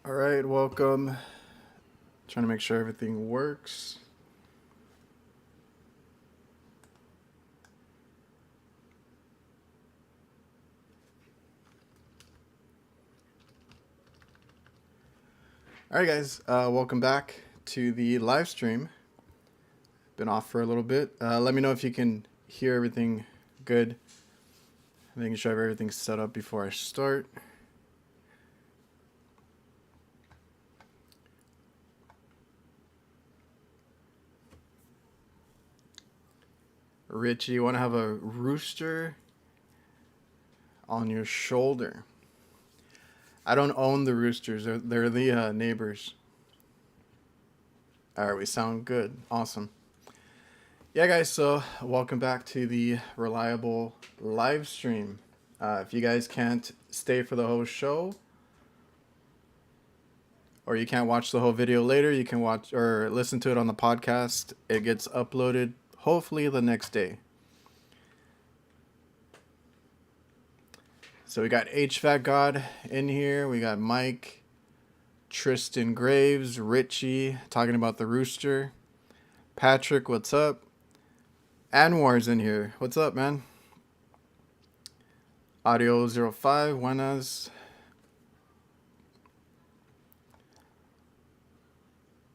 All right, welcome. Trying to make sure everything works. All right, guys, welcome back to the live stream. Been off for a little bit. Let me know if you can hear everything good. Making sure I have everything set up before I start. Richie, you want to have a rooster on your shoulder? I don't own the roosters. They're the neighbors. All right, we sound good. Awesome. Yeah, guys, so welcome back to the Reliable live stream. If you guys can't stay for the whole show, or you can't watch the whole video later, you can watch or listen to it on the podcast. It gets uploaded hopefully the next day. So we got HVAC God in here. We got Mike, Tristan Graves, Richie talking about the rooster. Patrick, what's up? Anwar's in here. What's up, man? Audio 05, buenas.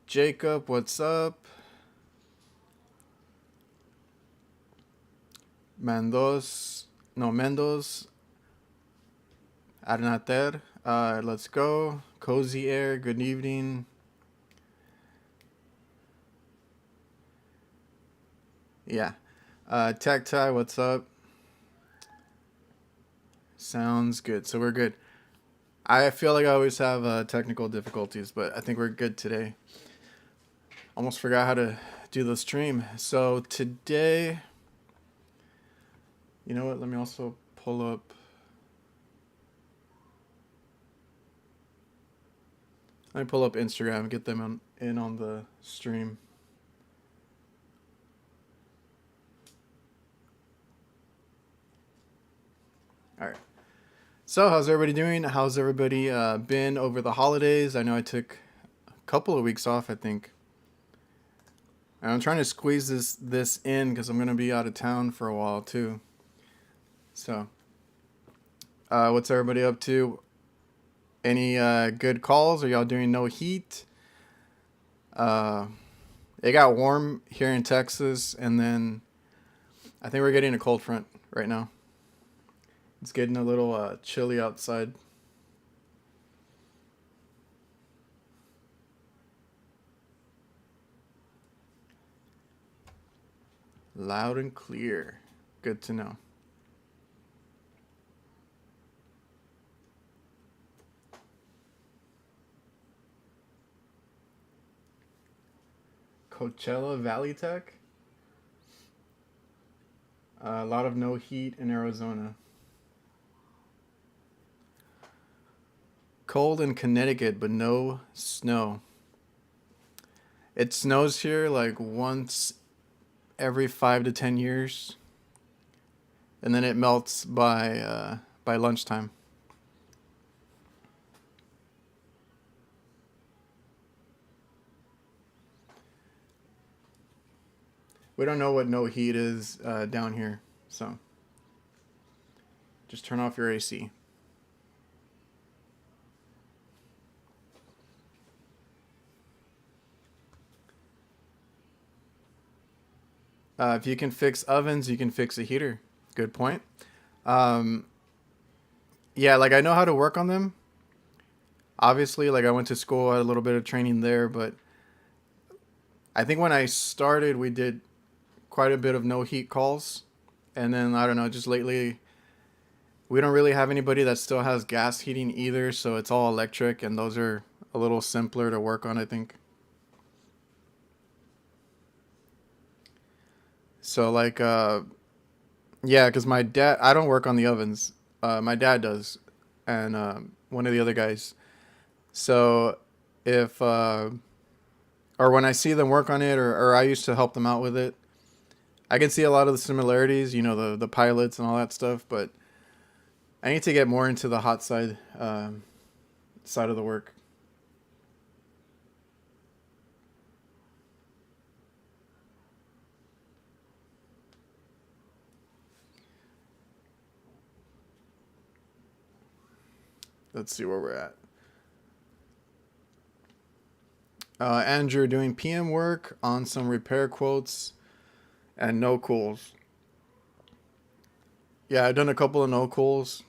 Jacob, what's up? Mendoz, Arnater, let's go. Cozy Air, good evening. Yeah. Tech Tie, what's up? Sounds good. So we're good. I feel like I always have technical difficulties, but I think we're good today. Almost forgot how to do the stream. So today, you know what? Let me also pull up. Let me pull up Instagram and get them in on the stream. All right. So how's everybody doing? How's everybody been over the holidays? I know I took a couple of weeks off, I think. And I'm trying to squeeze this in because I'm going to be out of town for a while too. So, what's everybody up to? Any good calls? Are y'all doing no heat? It got warm here in Texas, and then I think we're getting a cold front right now. It's getting a little chilly outside. Loud and clear. Good to know. Coachella Valley Tech. A lot of no heat in Arizona. Cold in Connecticut, but no snow. It snows here like once every 5 to 10 years, and then it melts by lunchtime. We don't know what no heat is down here, so just turn off your AC. If you can fix ovens, you can fix a heater. Good point. Yeah, like I know how to work on them. Obviously, like I went to school, I had a little bit of training there, but I think when I started, we did quite a bit of no heat calls. And then, I don't know, just lately, we don't really have anybody that still has gas heating either, so it's all electric, and those are a little simpler to work on, I think. So, like, yeah, because my dad, I don't work on the ovens. My dad does, and one of the other guys. So, if, or when I see them work on it, or I used to help them out with it, I can see a lot of the similarities, you know, the pilots and all that stuff, but I need to get more into the hot side of the work. Let's see where we're at. Andrew doing PM work on some repair quotes and no cools. Yeah, I've done a couple of no cools,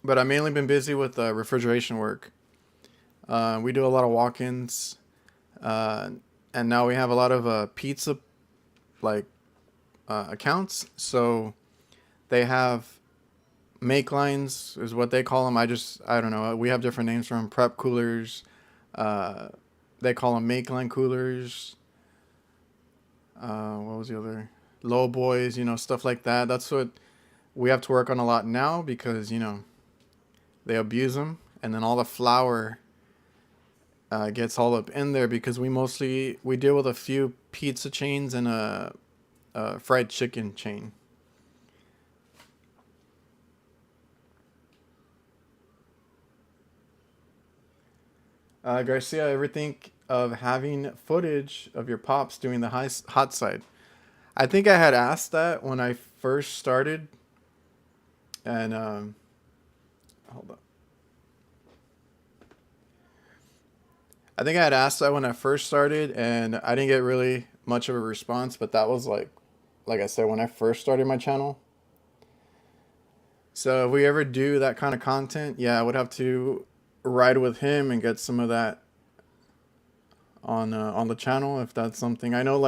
but I've mainly been busy with refrigeration work. We do a lot of walk-ins, and now we have a lot of pizza like accounts. So they have make lines is what they call them. I don't know. We have different names for them. Prep coolers. They call them make line coolers. What was the other? Low boys, stuff like that. That's what we have to work on a lot now because, they abuse them. And then all the flour gets all up in there because we deal with a few pizza chains and a fried chicken chain. Garcia, ever think of having footage of your pops doing the hot side? I think I had asked that when I first started, and hold up. I think I had asked that when I first started, and I didn't get really much of a response. But that was like I said, when I first started my channel. So if we ever do that kind of content, yeah, I would have to ride with him and get some of that on the channel if that's something. I know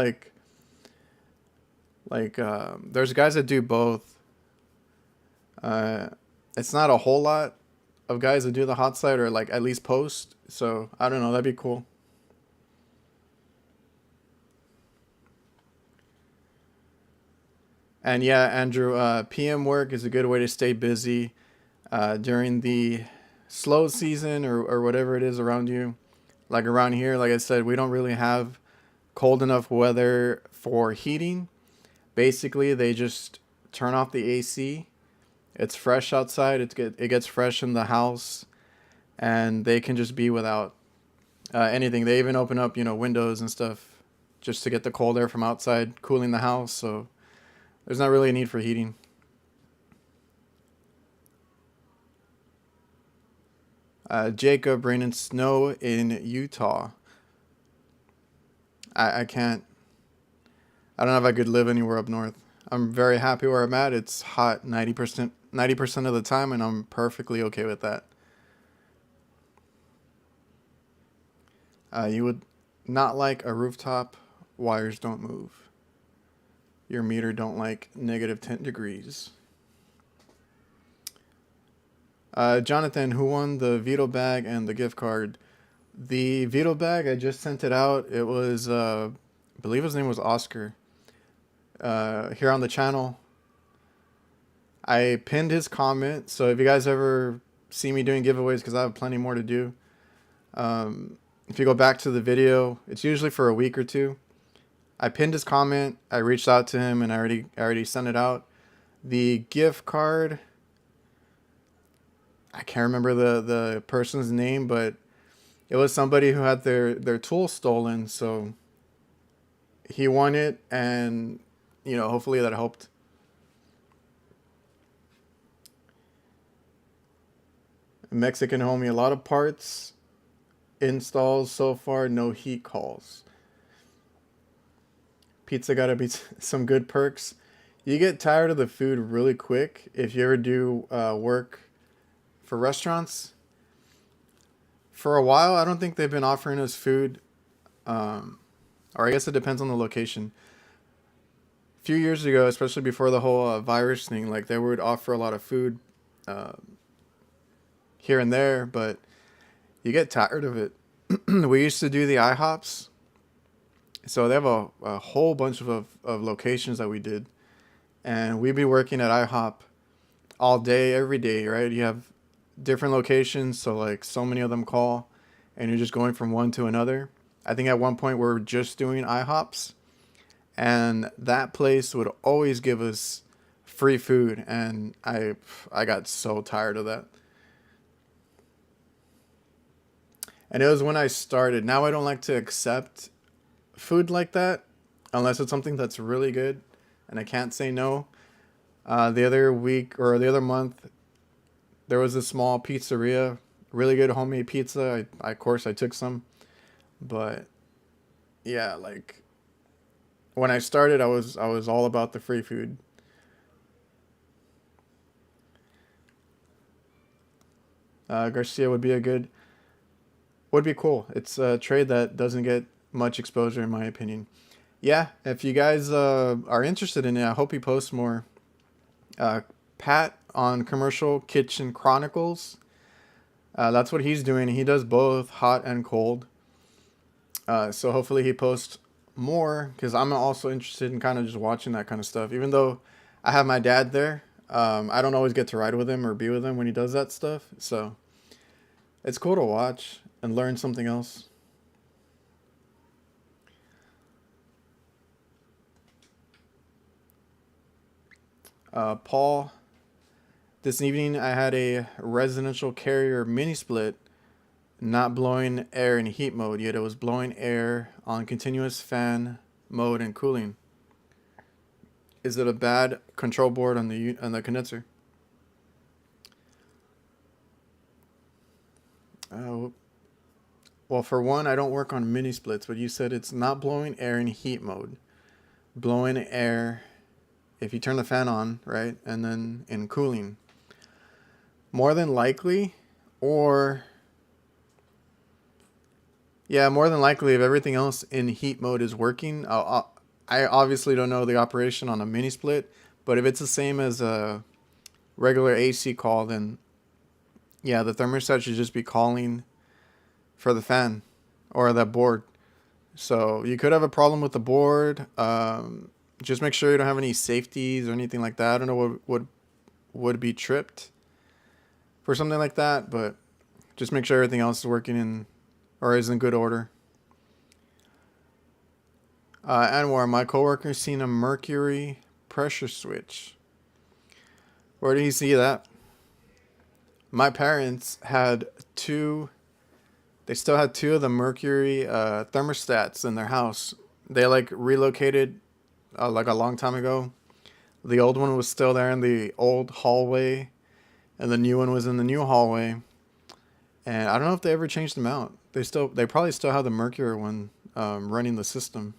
there's guys that do both. It's not a whole lot of guys that do the hot side or like at least post. So I don't know, that'd be cool. And yeah, Andrew, PM work is a good way to stay busy during the slow season or whatever it is around you. Like around here, like I said, we don't really have cold enough weather for heating. Basically, they just turn off the AC. It's fresh outside. It gets fresh in the house, and they can just be without anything. They even open up, windows and stuff just to get the cold air from outside, cooling the house. So there's not really a need for heating. Jacob, rain and snow in Utah. I can't. I don't know if I could live anywhere up north. I'm very happy where I'm at. It's hot 90% of the time, and I'm perfectly okay with that. You would not like a rooftop. Wires don't move. Your meter don't like negative 10 degrees. Jonathan, who won the Vito bag and the gift card? The Vito bag, I just sent it out. It was, I believe his name was Oscar. Here on the channel. I pinned his comment, so if you guys ever see me doing giveaways, because I have plenty more to do, if you go back to the video, it's usually for a week or two. I pinned his comment, I reached out to him, and I already sent it out. The gift card, I can't remember the person's name, but it was somebody who had their tool stolen, so he won it, and hopefully that helped. Mexican homie, a lot of parts installs so far, no heat calls. Pizza gotta be some good perks. You get tired of the food really quick if you ever do work for restaurants. For a while, I don't think they've been offering us food, or I guess it depends on the location. A few years ago, especially before the whole virus thing, like they would offer a lot of food here and there, but you get tired of it. We used to do the IHOPs, so they have a whole bunch of locations that we did, and we'd be working at IHOP all day, every day, right? You have different locations, so like so many of them call, and you're just going from one to another. I think at one point we were just doing IHOPs, and that place would always give us free food, and I got so tired of that. And it was when I started. Now I don't like to accept food like that unless it's something that's really good and I can't say no. The other week or the other month, there was a small pizzeria, really good homemade pizza. Of course I took some, but yeah, like when I started, I was all about the free food. Garcia would be cool. It's a trade that doesn't get much exposure in my opinion. Yeah, if you guys are interested in it, I hope he posts more. Uh, Pat on Commercial Kitchen Chronicles. That's what he's doing. He does both hot and cold. So hopefully he posts more because I'm also interested in kind of just watching that kind of stuff. Even though I have my dad there, I don't always get to ride with him or be with him when he does that stuff. So it's cool to watch and learn something else. Paul, this evening I had a residential carrier mini split not blowing air in heat mode, yet it was blowing air on continuous fan mode and cooling. Is it a bad control board on the condenser? Well, for one, I don't work on mini splits, but you said it's not blowing air in heat mode. Blowing air if you turn the fan on, right? And then in cooling. More than likely, or yeah, more than likely, if everything else in heat mode is working, I obviously don't know the operation on a mini split, but if it's the same as a regular AC call, then yeah, the thermostat should just be calling for the fan or that board. So you could have a problem with the board. Just make sure you don't have any safeties or anything like that. I don't know what would be tripped for something like that, but just make sure everything else is working in or is in good order. Anwar, my coworker seen a mercury pressure switch. Where did he see that? My parents had two. They still had two of the mercury thermostats in their house. They like relocated like a long time ago. The old one was still there in the old hallway, and the new one was in the new hallway. And I don't know if they ever changed them out. They probably still have the mercury one running the system.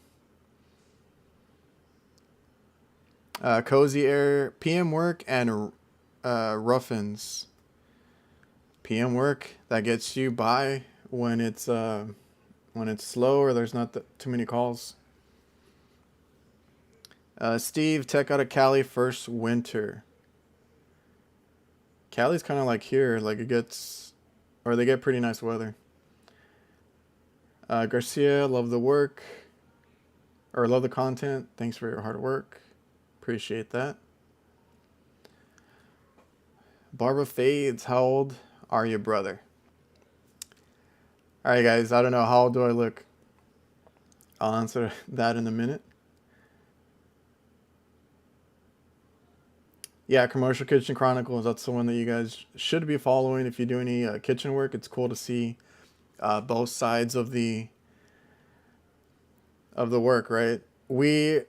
Cozy Air, PM work, and Ruffins. PM work that gets you by when it's slow or there's not too many calls. Steve, tech out of Cali first winter. Cali's kind of like here, like they get pretty nice weather. Garcia, love the work, or love the content. Thanks for your hard work. Appreciate that. Barbara Fades, how old are you, brother? Alright, guys, I don't know. How old do I look? I'll answer that in a minute. Yeah, Commercial Kitchen Chronicles. That's the one that you guys should be following if you do any kitchen work. It's cool to see both sides of the work, right? We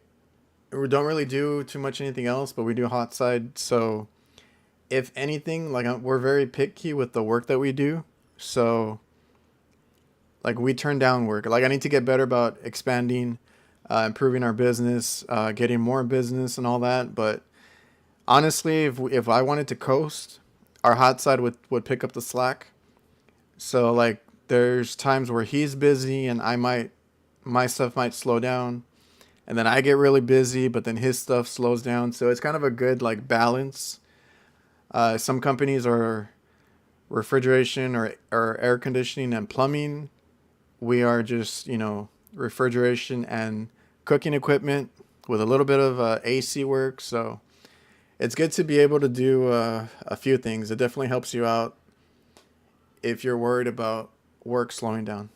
don't really do too much anything else, but we do hot side. So if anything, like we're very picky with the work that we do. So like we turn down work. Like I need to get better about expanding, improving our business, getting more business and all that. But honestly, if I wanted to coast, our hot side would pick up the slack. So like there's times where he's busy and my stuff might slow down, and then I get really busy, but then his stuff slows down. So it's kind of a good like balance. Some companies are refrigeration or air conditioning and plumbing. We are just, refrigeration and cooking equipment with a little bit of AC work. So it's good to be able to do a few things. It definitely helps you out if you're worried about work slowing down.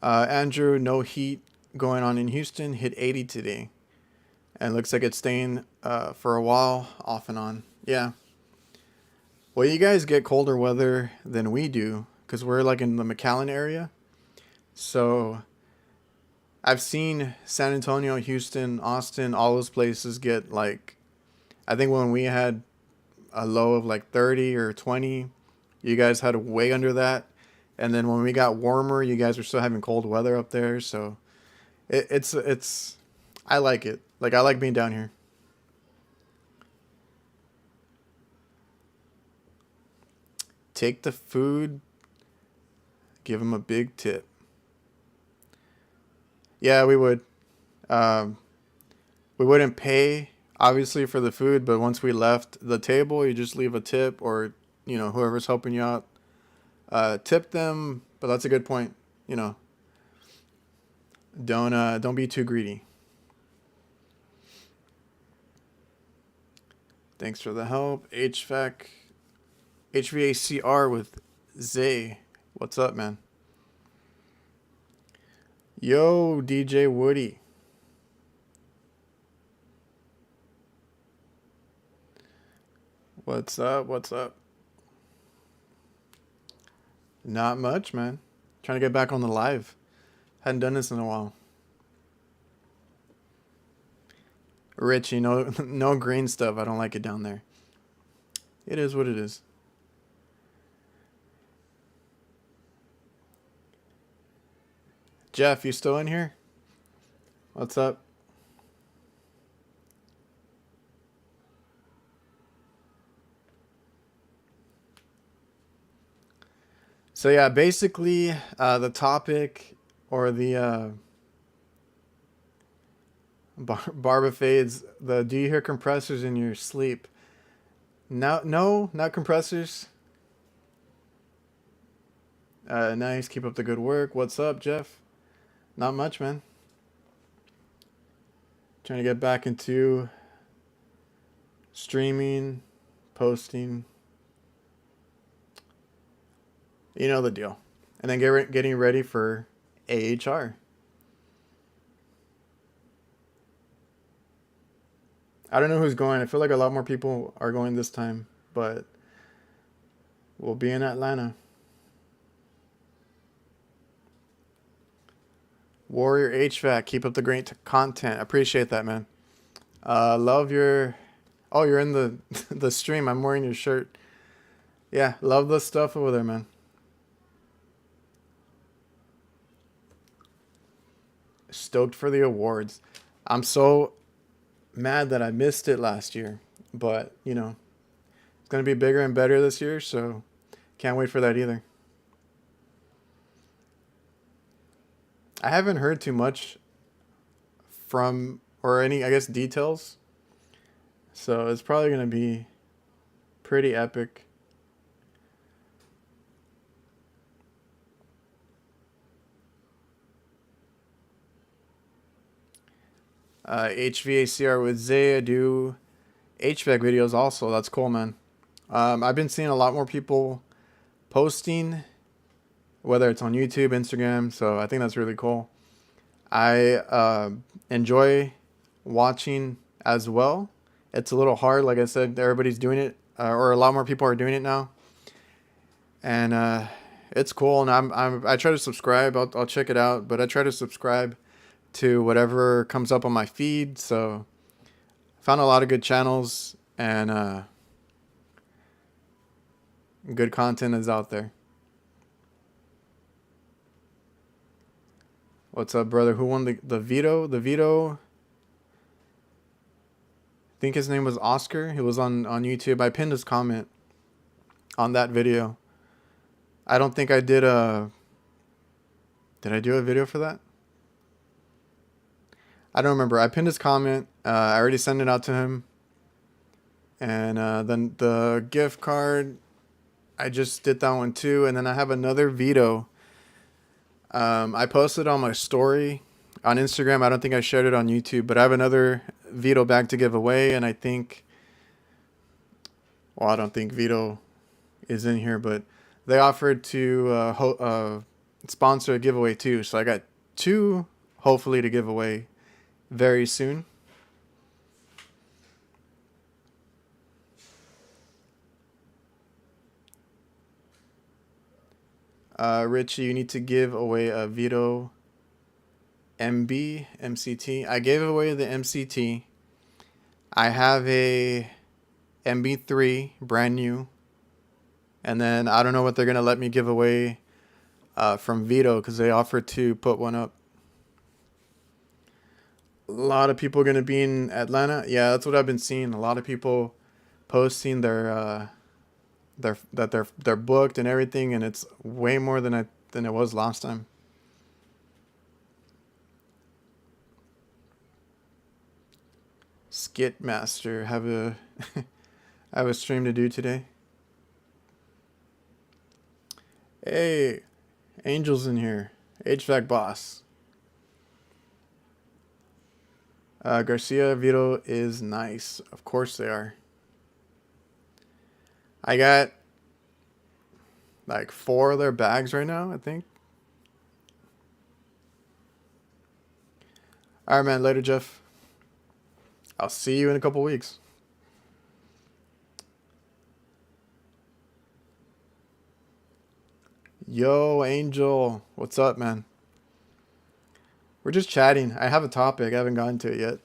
Andrew, no heat going on in Houston. Hit 80 today. And looks like it's staying for a while, off and on. Yeah. Well, you guys get colder weather than we do because we're like in the McAllen area. So I've seen San Antonio, Houston, Austin, all those places get like I think when we had a low of like 30 or 20, you guys had way under that. And then when we got warmer, you guys were still having cold weather up there. So it's I like it. Like I like being down here. Take the food, give them a big tip. Yeah, we would. Um, we wouldn't pay obviously for the food, but once we left the table, you just leave a tip, or whoever's helping you out, tip them. But that's a good point. You know, don't be too greedy. Thanks for the help. HVACR with Zay. What's up, man? Yo, DJ Woody. What's up? What's up? Not much, man. Trying to get back on the live. Hadn't done this in a while. Richie, no, no green stuff. I don't like it down there. It is what it is. Jeff, you still in here? What's up? So yeah, basically, the topic or the Barba fades. The do you hear compressors in your sleep? No, not compressors. Nice, keep up the good work. What's up, Jeff? Not much, man. Trying to get back into streaming, posting. You know the deal. And then getting ready for AHR. I don't know who's going. I feel like a lot more people are going this time, but we'll be in Atlanta. Warrior HVAC, keep up the great content. Appreciate that, man. Love your. Oh, you're in the the stream. I'm wearing your shirt. Yeah, love the stuff over there, man. Stoked for the awards. I'm so mad that I missed it last year, but it's gonna be bigger and better this year, so can't wait for that either. I haven't heard too much from or any, I guess, details, so it's probably gonna be pretty epic. HVACR with Zaya do HVAC videos also. That's cool, man. I've been seeing a lot more people posting, whether it's on YouTube, Instagram, so I think that's really cool. I enjoy watching as well. It's a little hard, like I said, everybody's doing it, or a lot more people are doing it now, and it's cool. And I try to subscribe. I'll check it out, but I try to subscribe to whatever comes up on my feed. So I found a lot of good channels, and good content is out there. What's up, brother? Who won the veto? The veto. I think his name was Oscar. He was on YouTube. I pinned his comment on that video. I don't think I did a. Did I do a video for that? I don't remember. I pinned his comment. I already sent it out to him. And then the gift card, I just did that one too. And then I have another veto. I posted on my story on Instagram. I don't think I shared it on YouTube, but I have another veto bag to give away. And I think, well, I don't think veto is in here, but they offered to sponsor a giveaway too. So I got two, hopefully, to give away very soon. Richie, you need to give away a Vito MCT. I gave away the MCT. I have a MB3, brand new. And then I don't know what they're going to let me give away from Vito because they offered to put one up. A lot of people going to be in Atlanta. Yeah, that's what I've been seeing. A lot of people posting they're booked and everything, and it's way more than it was last time. Skit Master, have a I have a stream to do today. Hey, Angel's in here. HVAC boss. Garcia Vito is nice. Of course they are. I got like 4 of their bags right now, I think. All right, man. Later, Jeff. I'll see you in a couple weeks. Yo, Angel. What's up, man? We're just chatting. I have a topic. I haven't gotten to it yet.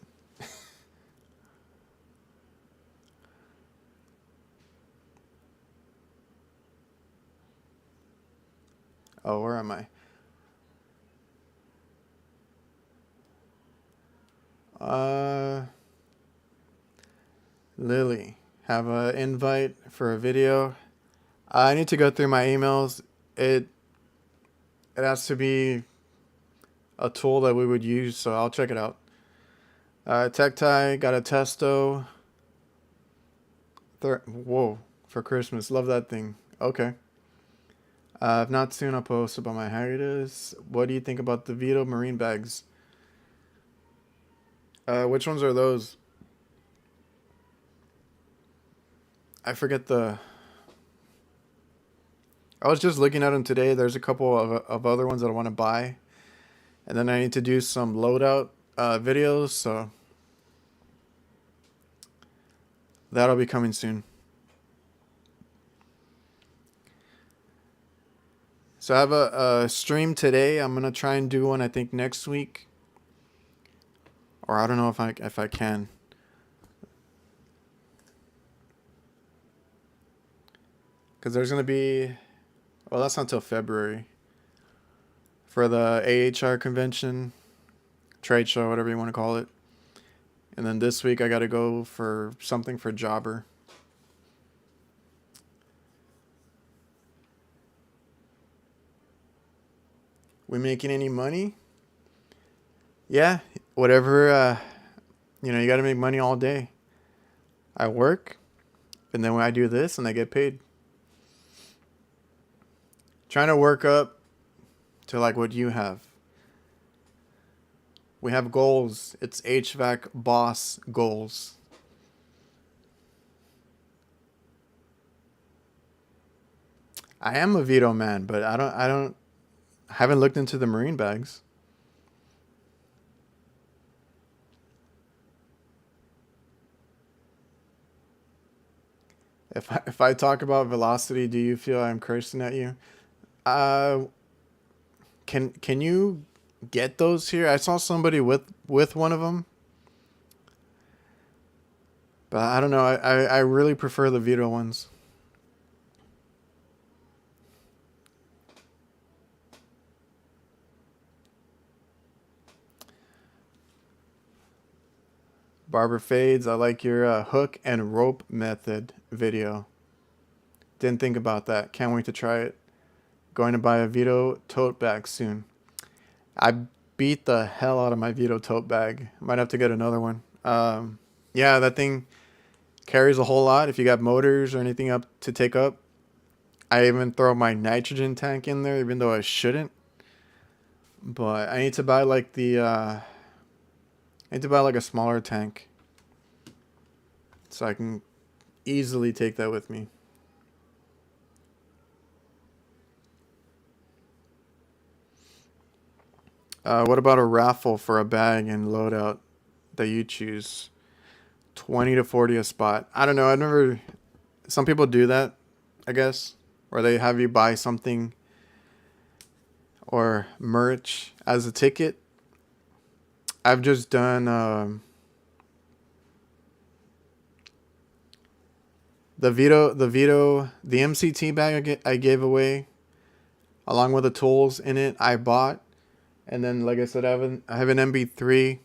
Oh, where am I? Lily, have an invite for a video. I need to go through my emails. It has to be a tool that we would use, so I'll check it out. Tech Tie, got a Testo. Whoa, for Christmas. Love that thing. Okay. If not soon, I'll post about my hiatus. What do you think about the Vito marine bags? Which ones are those? I forget the... I was just looking at them today. There's a couple of other ones that I want to buy. And then I need to do some loadout videos, so... that'll be coming soon. So I have a stream today. I'm going to try and do one, I think, next week. Or I don't know if I can. Because there's going to be... well, that's not until February. For the AHR convention. Trade show, whatever you want to call it. And then this week I got to go for something for Jobber. We making any money? Yeah, whatever. You know, you got to make money all day. I work, and then when I do this, and I get paid. Trying to work up to like what you have. We have goals. It's HVAC boss goals. I am a Vito man, but I haven't looked into the marine bags. If I talk about velocity, do you feel I'm cursing at you? Can you get those here? I saw somebody with one of them. But I don't know. I really prefer the Vito ones. Barber Fades, I like your hook and rope method video. Didn't think about that. Can't wait to try it. Going to buy a Vito tote bag soon. I beat the hell out of my Vito tote bag. Might have to get another one. Yeah, that thing carries a whole lot if you got motors or anything up to take up. I even throw my nitrogen tank in there, even though I shouldn't. But I need to buy like I need to buy like a smaller tank so I can easily take that with me. What about a raffle for a bag and loadout that you choose? 20 to 40 a spot. I don't know. Some people do that, I guess, or they have you buy something or merch as a ticket. I've just done the MCT bag I gave away, along with the tools in it, I bought. And then, like I said, I have an MB3.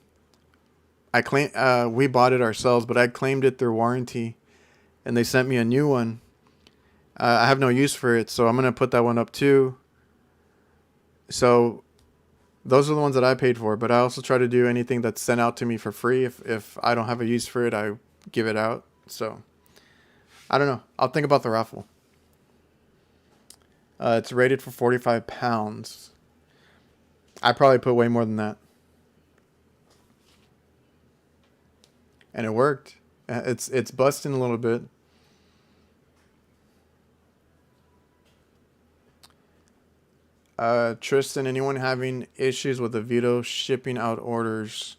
We bought it ourselves, but I claimed it through warranty, and they sent me a new one. I have no use for it, so I'm gonna put that one up too. So those are the ones that I paid for, but I also try to do anything that's sent out to me for free. If I don't have a use for it, I give it out. So I don't know. I'll think about the raffle. It's rated for 45 pounds. I probably put way more than that. And it worked. It's busting a little bit. Tristan, anyone having issues with the Vito shipping out orders?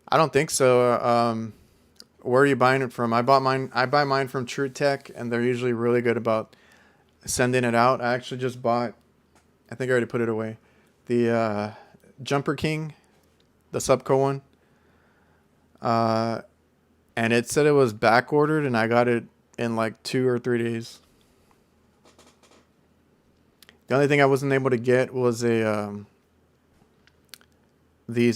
I don't think so. Where are you buying it from? I buy mine from True Tech, and they're usually really good about sending it out. I actually just bought, I think I already put it away, the Jumper King, the Subco one. And it said it was back ordered, and I got it in like 2 or 3 days. The only thing I wasn't able to get was these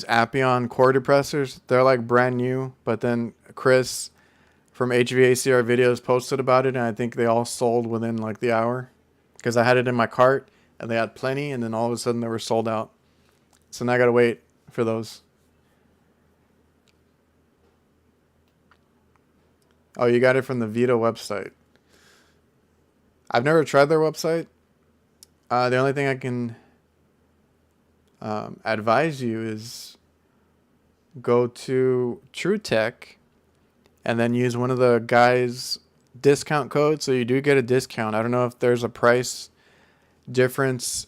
Appion core depressors. They're like brand new, but then Chris from HVACR videos posted about it, and I think they all sold within like the hour, because I had it in my cart and they had plenty, and then all of a sudden they were sold out. So now I gotta wait for those. Oh, you got it from the Vito website. I've never tried their website. The only thing I can advise you is go to True Tech and then use one of the guys' discount codes, so you do get a discount. I don't know if there's a price difference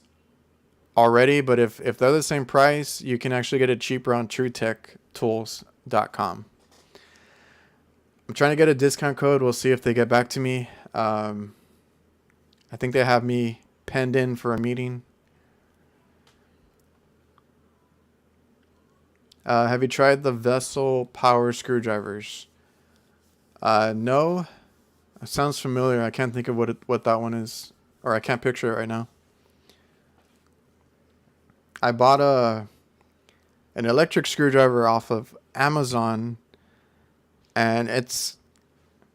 already, but if they're the same price, you can actually get it cheaper on TrueTechTools.com. I'm trying to get a discount code. We'll see if they get back to me. I think they have me penned in for a meeting. Have you tried the Vessel power screwdrivers? No. It sounds familiar. I can't think of what that one is, or I can't picture it right now. I bought an electric screwdriver off of Amazon, and it's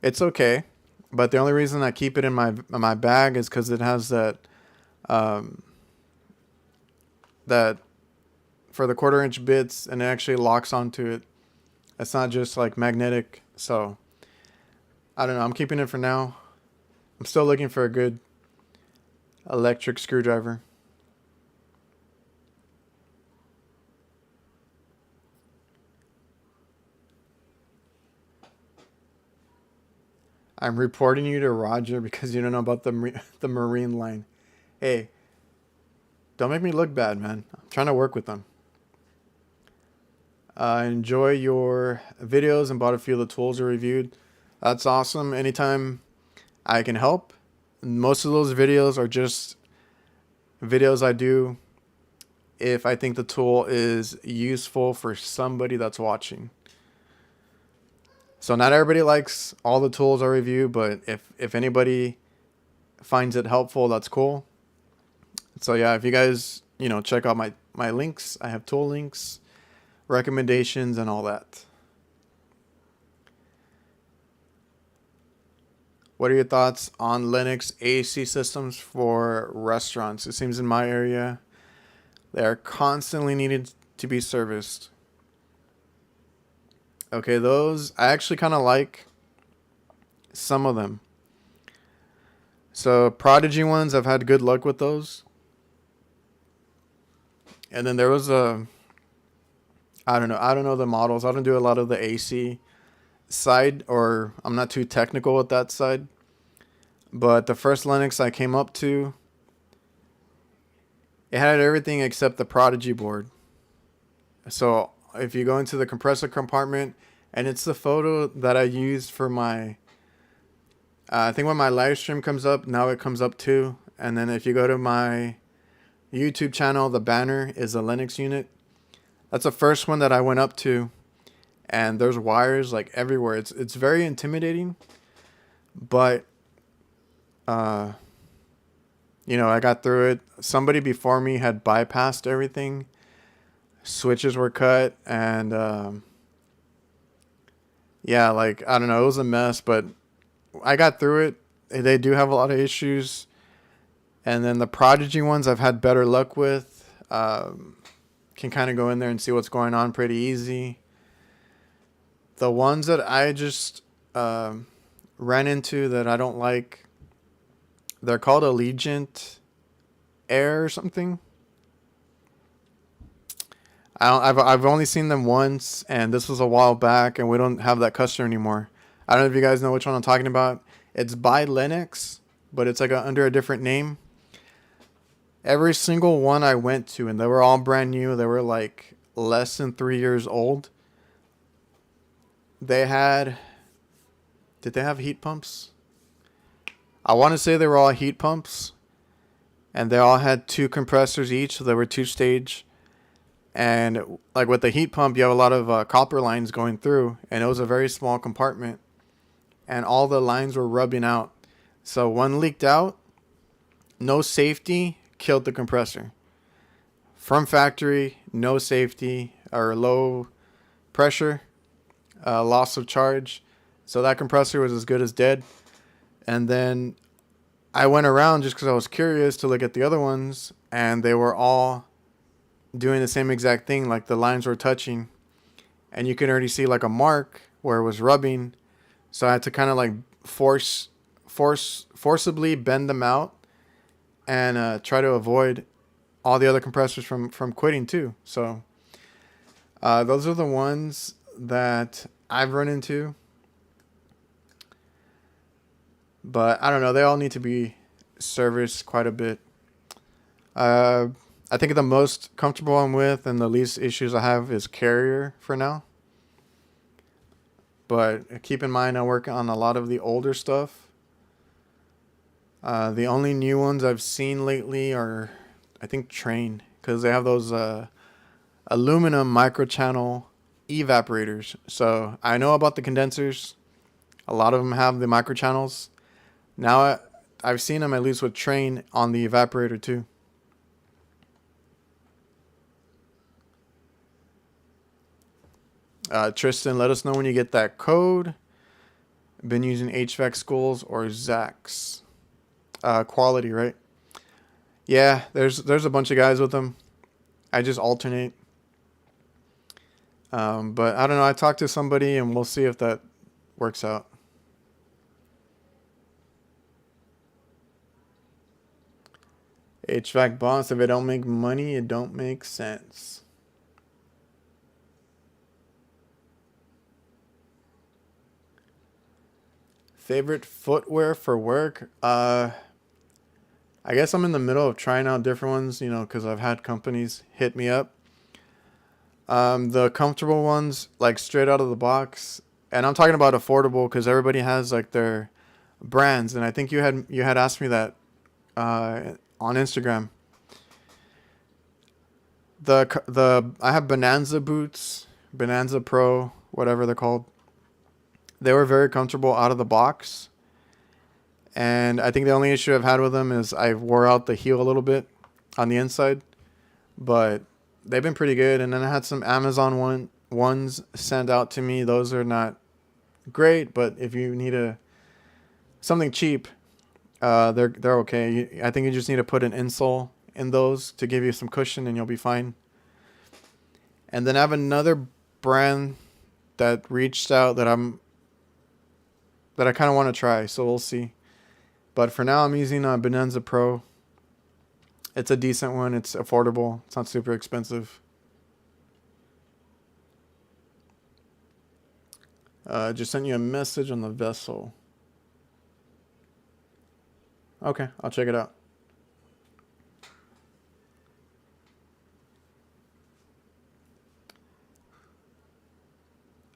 okay, but the only reason I keep it in my bag is because it has that that for the 1/4-inch bits, and it actually locks onto it. It's not just like magnetic. So I don't know. I'm keeping it for now. I'm still looking for a good electric screwdriver. I'm reporting you to Roger because you don't know about the Marine line. Hey, don't make me look bad, man. I'm trying to work with them. Enjoy your videos and bought a few of the tools I reviewed. That's awesome. Anytime I can help. Most of those videos are just videos I do if I think the tool is useful for somebody that's watching. So not everybody likes all the tools I review, but if anybody finds it helpful, that's cool. So yeah, if you guys, check out my links, I have tool links, recommendations, and all that. What are your thoughts on Linux AC systems for restaurants? It seems in my area they are constantly needed to be serviced. Okay, those I actually kind of like some of them. So Prodigy ones, I've had good luck with those. And then there was I don't know the models. I don't do a lot of the AC side, or I'm not too technical with that side. But the first Linux I came up to, it had everything except the Prodigy board. So if you go into the compressor compartment, and it's the photo that I used for my, I think when my live stream comes up, now it comes up too. And then if you go to my YouTube channel, the banner is a Linux unit. That's the first one that I went up to, and there's wires like everywhere. It's very intimidating, But you know, I got through it. Somebody before me had bypassed everything. Switches were cut, and yeah, like I don't know, it was a mess, but I got through it. They do have a lot of issues, and then the Prodigy ones I've had better luck with. Can kind of go in there and see what's going on pretty easy. The ones that I just ran into that I don't like, they're called Allegiant Air or something. I've only seen them once, and this was a while back, and we don't have that customer anymore. I don't know if you guys know which one I'm talking about. It's by Linux, but it's like under a different name. Every single one I went to, and they were all brand new. They were like less than 3 years old. They had, did they have heat pumps? I want to say they were all heat pumps, and they all had 2 compressors each, so they were 2-stage. And like with the heat pump, you have a lot of copper lines going through, and it was a very small compartment, and all the lines were rubbing out. So one leaked out, no safety, killed the compressor. From factory, no safety or low pressure, loss of charge. So that compressor was as good as dead. And then I went around just because I was curious to look at the other ones, and they were all doing the same exact thing. Like the lines were touching, and you can already see like a mark where it was rubbing. So I had to kind of like forcibly bend them out and try to avoid all the other compressors from quitting too. So those are the ones that I've run into. But I don't know, they all need to be serviced quite a bit. I think the most comfortable I'm with and the least issues I have is Carrier for now. But keep in mind, I work on a lot of the older stuff. The only new ones I've seen lately are, I think, Train, because they have those aluminum microchannel evaporators. So I know about the condensers. A lot of them have the microchannels. Now I've seen them at least with Train on the evaporator too. Tristan, let us know when you get that code. Been using HVAC schools or Zax. Quality, right? Yeah, there's a bunch of guys with them. I just alternate. But I don't know. I talked to somebody and we'll see if that works out. HVAC boss, if it don't make money, it don't make sense. Favorite footwear for work? I guess I'm in the middle of trying out different ones, you know, because I've had companies hit me up. The comfortable ones, like straight out of the box, and I'm talking about affordable because everybody has like their brands, and I think you had asked me that on Instagram. I have Bonanza boots, Bonanza Pro, whatever they're called. They were very comfortable out of the box. And I think the only issue I've had with them is I wore out the heel a little bit on the inside. But they've been pretty good. And then I had some Amazon ones sent out to me. Those are not great, but if you need something cheap, they're okay. I think you just need to put an insole in those to give you some cushion and you'll be fine. And then I have another brand that reached out that I kind of want to try, so we'll see. But for now, I'm using a Bonanza Pro. It's a decent one. It's affordable. It's not super expensive. Just sent you a message on the vessel. Okay, I'll check it out.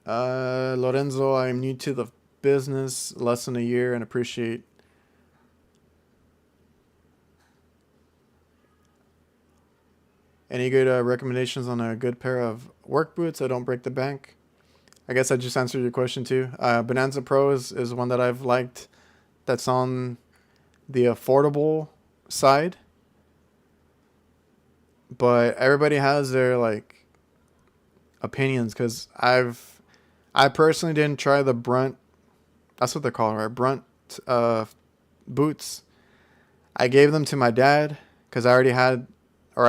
Lorenzo, I'm new to the business, less than a year, and appreciate any good recommendations on a good pair of work boots that don't break the bank. I guess I just answered your question too. Bonanza Pro is one that I've liked that's on the affordable side, but everybody has their like opinions. Because I personally didn't try the brunt. That's what they're called, right? Brunt uh, boots. I gave them to my dad because I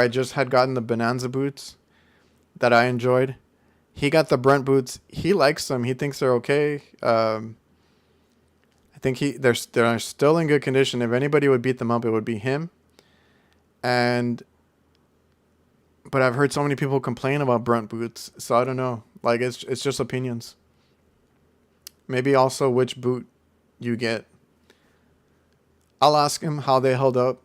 just had gotten the Bonanza boots that I enjoyed. He got the Brunt boots. He likes them. He thinks they're okay. I think they're still in good condition. If anybody would beat them up, it would be him. And but I've heard so many people complain about Brunt boots, so I don't know. Like it's just opinions. Maybe also which boot you get. I'll ask him how they held up.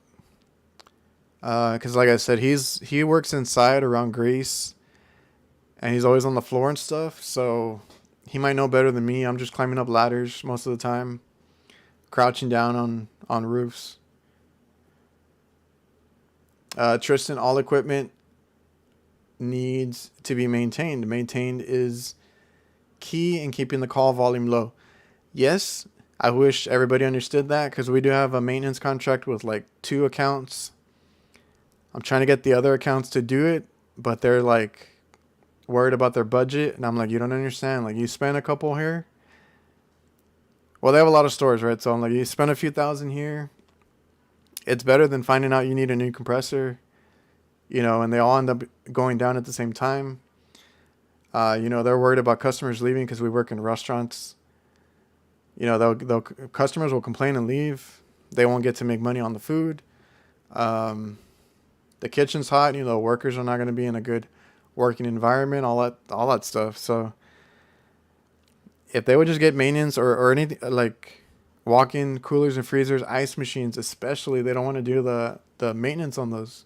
Because like I said, he works inside around grease, and he's always on the floor and stuff. So he might know better than me. I'm just climbing up ladders most of the time, crouching down on roofs. Tristan, all equipment needs to be maintained. Maintained is key in keeping the call volume low. Yes, I wish everybody understood that because we do have a maintenance contract with like 2 accounts. I'm trying to get the other accounts to do it, but they're like worried about their budget. And I'm like, you don't understand. Like, you spend a couple here. Well, they have a lot of stores, right? So I'm like, you spend a few thousand here. It's better than finding out you need a new compressor, and they all end up going down at the same time. They're worried about customers leaving because we work in restaurants. Customers will complain and leave. They won't get to make money on the food. The kitchen's hot. Workers are not going to be in a good working environment. All that stuff. So if they would just get maintenance or anything like walk-in coolers and freezers, ice machines especially, they don't want to do the maintenance on those.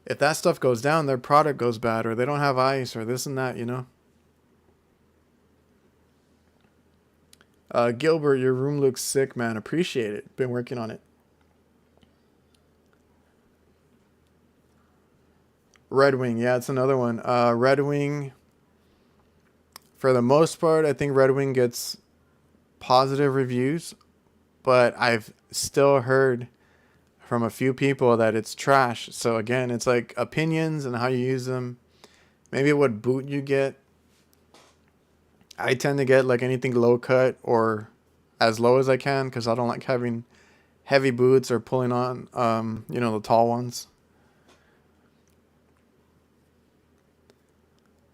If that stuff goes down, their product goes bad, or they don't have ice, or this and that, Gilbert, your room looks sick, man. Appreciate it. Been working on it. Red Wing, yeah, it's another one. Red Wing, for the most part, I think Red Wing gets positive reviews, but I've still heard from a few people that it's trash. So again, it's like opinions and how you use them. Maybe what boot you get. I tend to get like anything low cut or as low as I can because I don't like having heavy boots or pulling on, the tall ones.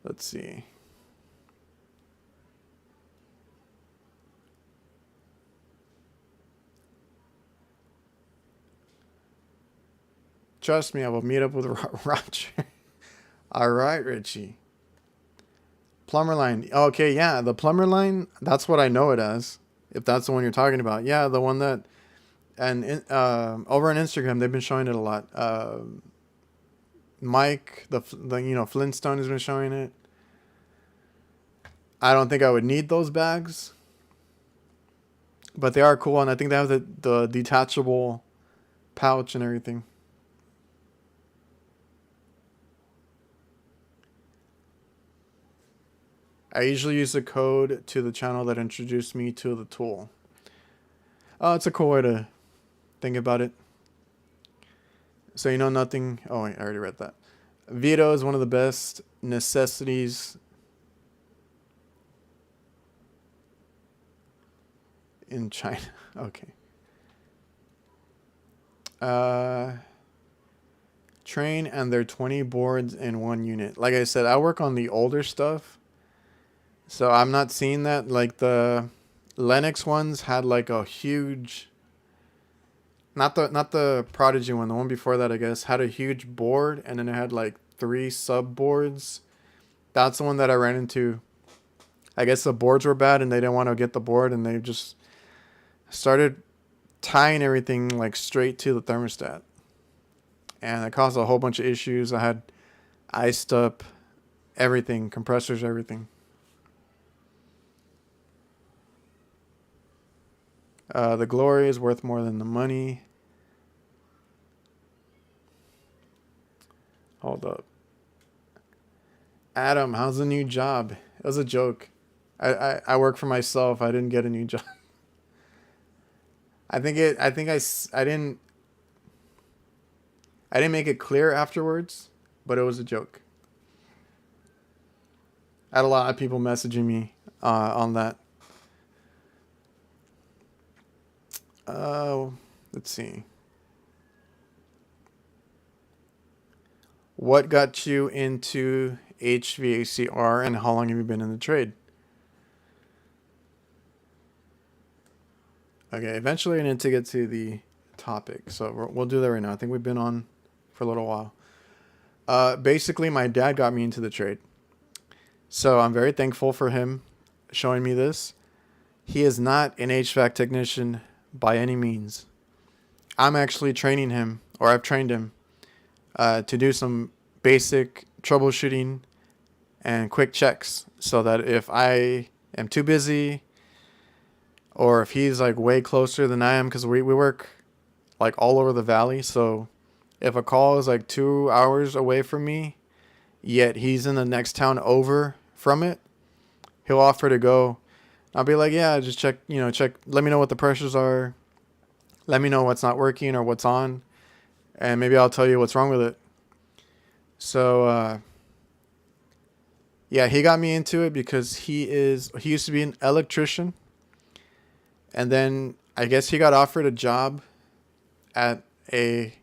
Let's see. Trust me, I will meet up with Roger. All right, Richie. Plumber line. Okay, yeah, the plumber line, that's what I know it as. If that's the one you're talking about. Yeah, the one that, and over on Instagram, they've been showing it a lot. Mike, the Flintstone has been showing it. I don't think I would need those bags, but they are cool, and I think they have the detachable pouch and everything. I usually use the code to the channel that introduced me to the tool. It's a cool way to think about it. So nothing. Oh, wait, I already read that. Vito is one of the best necessities in China. Okay. Train and their 20 boards in one unit. Like I said, I work on the older stuff. So I'm not seeing that. Like the Lennox ones had like a huge, not the Prodigy one, the one before that, I guess, had a huge board, and then it had like 3 sub boards. That's the one that I ran into. I guess the boards were bad and they didn't want to get the board, and they just started tying everything like straight to the thermostat. And it caused a whole bunch of issues. I had iced up everything, compressors, everything. The glory is worth more than the money. Hold up. Adam, how's the new job? It was a joke. I work for myself. I didn't get a new job. I didn't make it clear afterwards, but it was a joke. I had a lot of people messaging me on that. Let's see. What got you into HVACR and how long have you been in the trade? Okay, eventually I need to get to the topic, so we'll do that right now. I think we've been on for a little while. Basically, my dad got me into the trade, so I'm very thankful for him showing me this. He is not an HVAC technician by any means. I'm actually training him, or I've trained him, to do some basic troubleshooting and quick checks so that if I am too busy or if he's like way closer than I am, because we work like all over the valley. So if a call is like 2 hours away from me, yet he's in the next town over from it, he'll offer to go. I'll be like, yeah, just check, let me know what the pressures are. Let me know what's not working or what's on. And maybe I'll tell you what's wrong with it. So, yeah, he got me into it because he used to be an electrician. And then I guess he got offered a job at a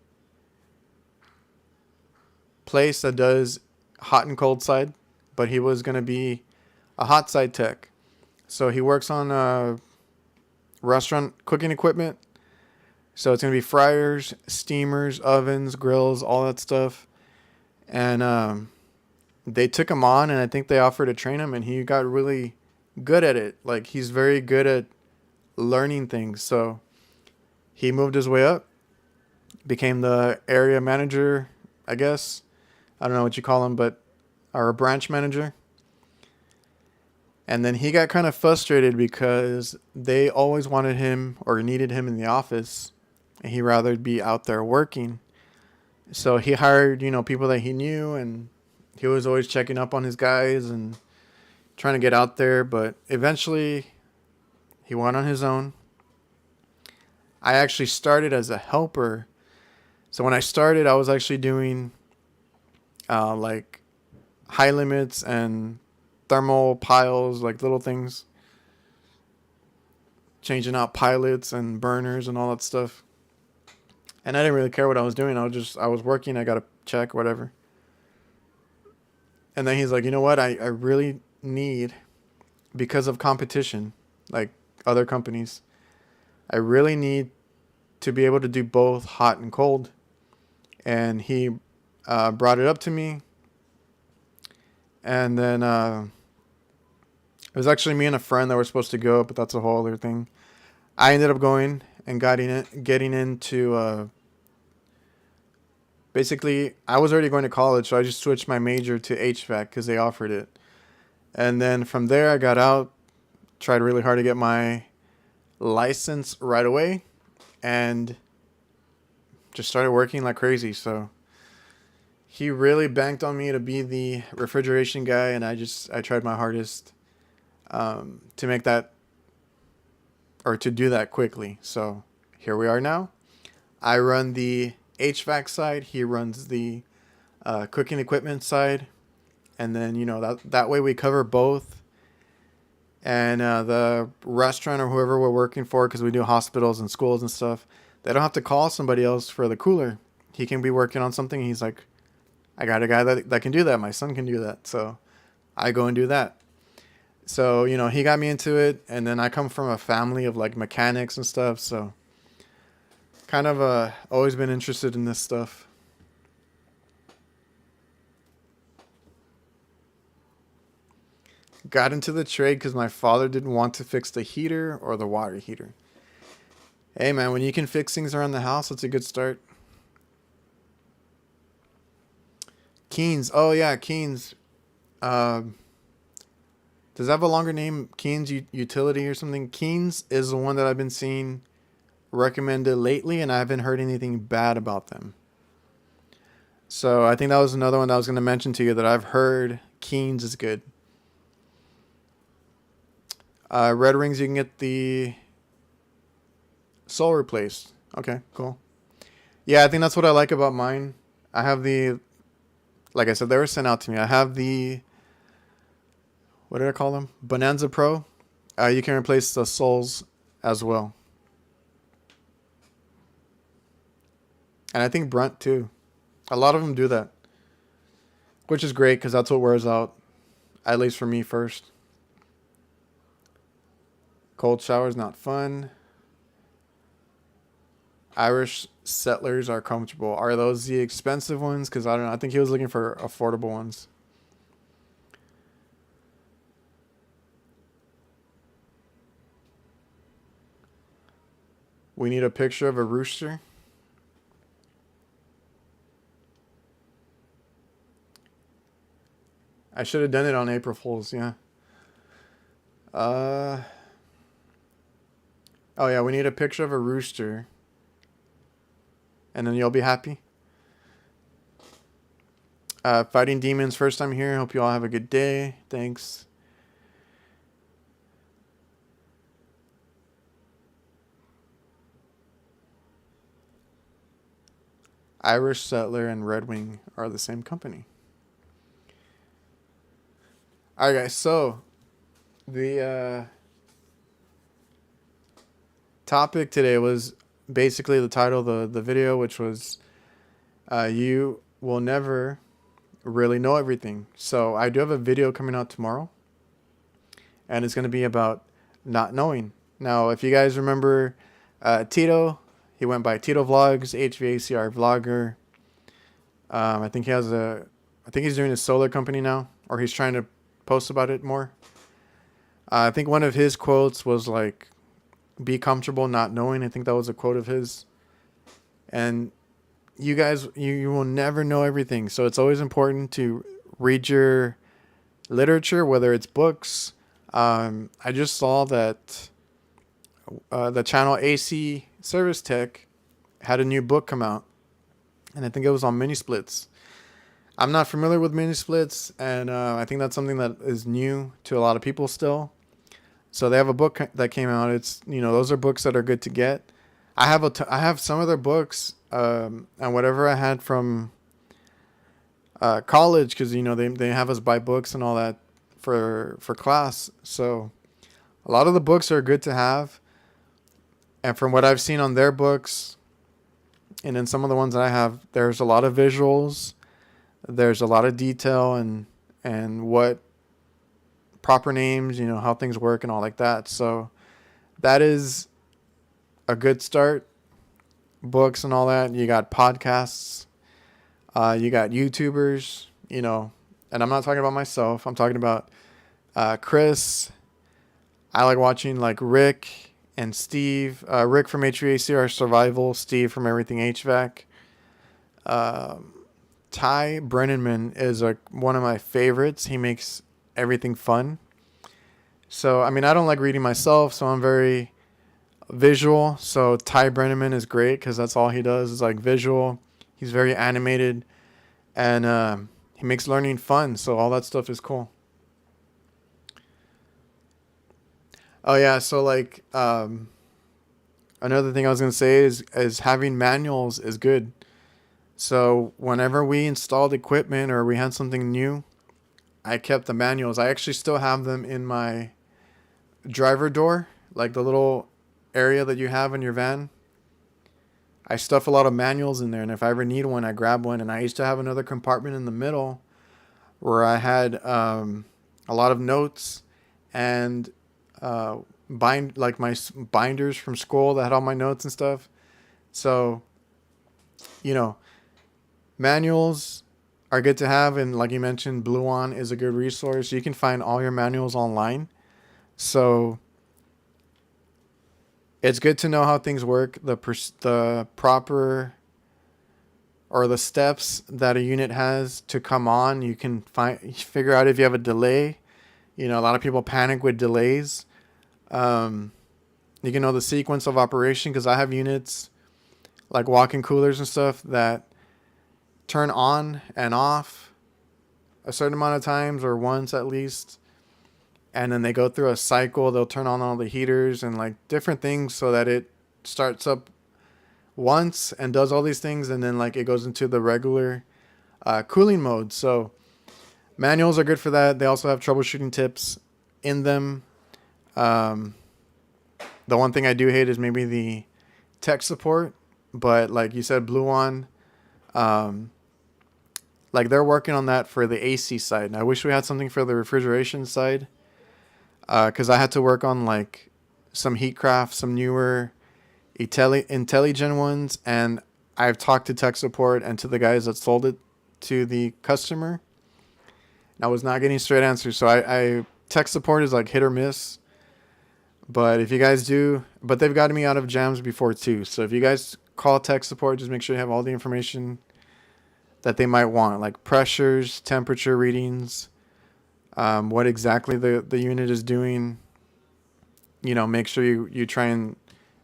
place that does hot and cold side, but he was going to be a hot side tech. So he works on restaurant cooking equipment. So it's going to be fryers, steamers, ovens, grills, all that stuff. And they took him on, and I think they offered to train him, and he got really good at it. Like, he's very good at learning things. So he moved his way up, became the area manager, I guess. I don't know what you call him, or a branch manager. And then he got kind of frustrated because they always wanted him or needed him in the office, and he'd rather be out there working. So he hired, people that he knew, and he was always checking up on his guys and trying to get out there. But eventually he went on his own. I actually started as a helper. So when I started, I was actually doing like high limits and thermal piles, like little things, changing out pilots and burners and all that stuff. And I didn't really care what I was doing. I was working. I got a check, whatever. And then he's like, you know what? I really need, because of competition, like other companies, I really need to be able to do both hot and cold. And he brought it up to me. And then it was actually me and a friend that were supposed to go, but that's a whole other thing. I ended up going and getting into basically, I was already going to college, so I just switched my major to HVAC because they offered it. And then from there, I got out, tried really hard to get my license right away, and just started working like crazy. So he really banked on me to be the refrigeration guy, and I tried my hardest to make that, or to do that quickly. So here we are now. I run the HVAC side. He runs the cooking equipment side. And then, that way we cover both. And the restaurant or whoever we're working for, because we do hospitals and schools and stuff, they don't have to call somebody else for the cooler. He can be working on something. He's like, I got a guy that can do that. My son can do that. So I go and do that. So, he got me into it. And then I come from a family of like mechanics and stuff. So kind of always been interested in this stuff. Got into the trade because my father didn't want to fix the heater or the water heater. Hey man, when you can fix things around the house, that's a good start. Keen's. Oh yeah, Keen's. Does that have a longer name? Keen's Utility or something? Keen's is the one that I've been seeing recommended lately, and I haven't heard anything bad about them. So I think that was another one that I was going to mention to you that I've heard Keen's is good. Red Rings, you can get the Soul replaced. Okay, cool. Yeah, I think that's what I like about mine. I have the, like I said, they were sent out to me. I have the, what did I call them? Bonanza Pro. You can replace the souls as well. And I think Brunt too. A lot of them do that, which is great because that's what wears out, at least for me first. Cold showers not fun. Irish settlers are comfortable. Are those the expensive ones? Because I don't know. I think he was looking for affordable ones. We need a picture of a rooster. I should have done it on April Fools, yeah. Oh yeah, we need a picture of a rooster. And then you'll be happy. Fighting demons, first time here. Hope you all have a good day. Thanks. Irish Settler and Red Wing are the same company. Alright guys, so the topic today was basically the title of the video, which was you will never really know everything. So I do have a video coming out tomorrow, and it's going to be about not knowing. Now, if you guys remember Tito, he went by Tito Vlogs, HVACR vlogger. I think he's doing a solar company now, or he's trying to post about it more. I think one of his quotes was like, be comfortable not knowing. I think that was a quote of his. And you guys, you will never know everything. So it's always important to read your literature, whether it's books. I just saw that the channel AC Service Tech had a new book come out. And I think it was on mini splits. I'm not familiar with mini splits, and I think that's something that is new to a lot of people still. So they have a book that came out. It's, those are books that are good to get. I have some of their books, and whatever I had from college, because they have us buy books and all that for class. So a lot of the books are good to have. And from what I've seen on their books, and in some of the ones that I have, there's a lot of visuals. There's a lot of detail and what proper names, how things work and all like that. So that is a good start. Books and all that. You got podcasts. You got YouTubers, and I'm not talking about myself. I'm talking about Chris. I like watching like Rick and Steve. Rick from HVACR Survival. Steve from Everything HVAC. Ty Brennanman is one of my favorites. He makes everything fun. So, I don't like reading myself, so I'm very visual. So Ty Brennanman is great because that's all he does is like visual. He's very animated, and he makes learning fun. So all that stuff is cool. Oh yeah, so like another thing I was gonna say is having manuals is good. So whenever we installed equipment or we had something new, I kept the manuals. I actually still have them in my driver door, like the little area that you have in your van. I stuff a lot of manuals in there, and if I ever need one, I grab one. And I used to have another compartment in the middle where I had a lot of notes and like my binders from school that had all my notes and stuff. So, manuals are good to have, and like you mentioned, Bluon is a good resource. You can find all your manuals online. So it's good to know how things work, the proper or the steps that a unit has to come on. You can figure out if you have a delay. A lot of people panic with delays. You can know the sequence of operation, because I have units like walk-in coolers and stuff that turn on and off a certain amount of times, or once at least, and then they go through a cycle. They'll turn on all the heaters and like different things so that it starts up once and does all these things, and then like it goes into the regular cooling mode. So manuals are good for that. They also have troubleshooting tips in them. The one thing I do hate is maybe the tech support, but like you said, Bluon, like they're working on that for the AC side. And I wish we had something for the refrigeration side, because I had to work on like some Heatcraft, some newer IntelliGen ones, and I've talked to tech support and to the guys that sold it to the customer. I was not getting straight answers, so I tech support is like hit or miss. But if you guys do, but they've gotten me out of jams before too. So if you guys call tech support, just make sure you have all the information that they might want, like pressures, temperature readings, what exactly the unit is doing. You know, make sure you try and,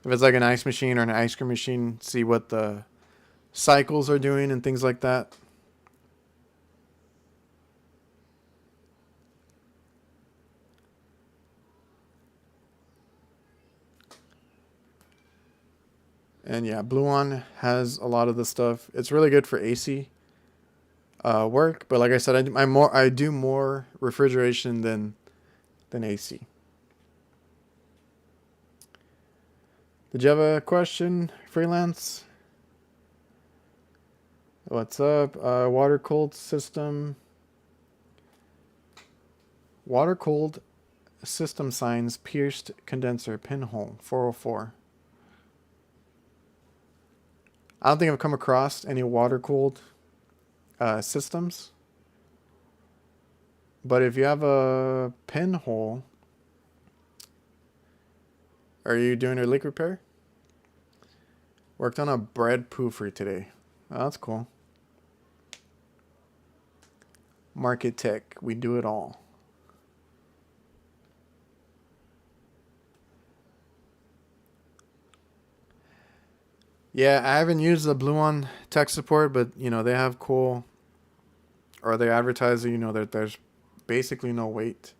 if it's like an ice machine or an ice cream machine, see what the cycles are doing and things like that. And yeah, Bluon has a lot of the stuff. It's really good for AC work, but like I said, I do more refrigeration than AC. Did you have a question, Freelance? What's up? Water cooled system. Water cooled system signs pierced condenser pinhole 404. I don't think I've come across any water cooled systems. But if you have a pinhole, are you doing a leak repair? Worked on a bread poofer today. Oh, that's cool. Market Tech, we do it all. Yeah, I haven't used the Bluon tech support, but you know they have cool, or they advertise that, you know, that there's basically no wait.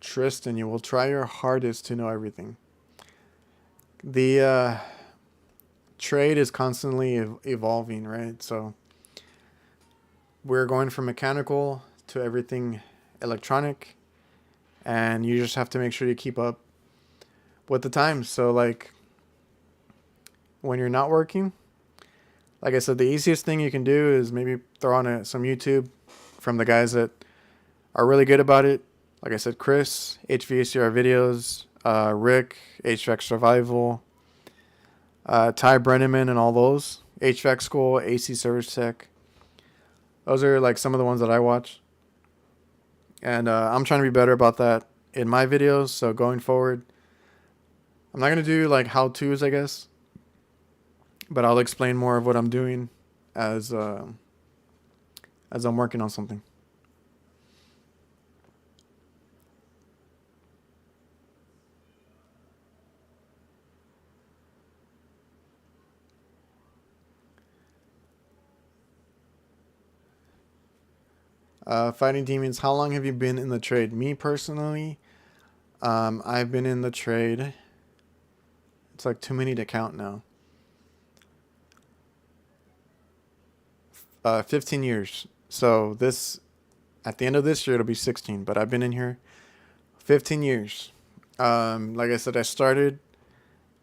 Tristan, you will try your hardest to know everything. The trade is constantly evolving, right? So we're going from mechanical to everything electronic, and you just have to make sure you keep up with the times. So like when you're not working, like I said, the easiest thing you can do is maybe throw on some YouTube from the guys that are really good about it. Like I said, Chris, HVACR videos, Rick, HVAC Survival, Ty Brenneman, and all those. HVAC School, AC Service Tech. Those are like some of the ones that I watch. And I'm trying to be better about that in my videos. So going forward, I'm not going to do like how-tos, I guess. But I'll explain more of what I'm doing as I'm working on something. Fighting Demons, how long have you been in the trade? Me personally, I've been in the trade. It's like too many to count now. 15 years. So this, at the end of this year, it'll be 16. But I've been in here 15 years. Like I said, I started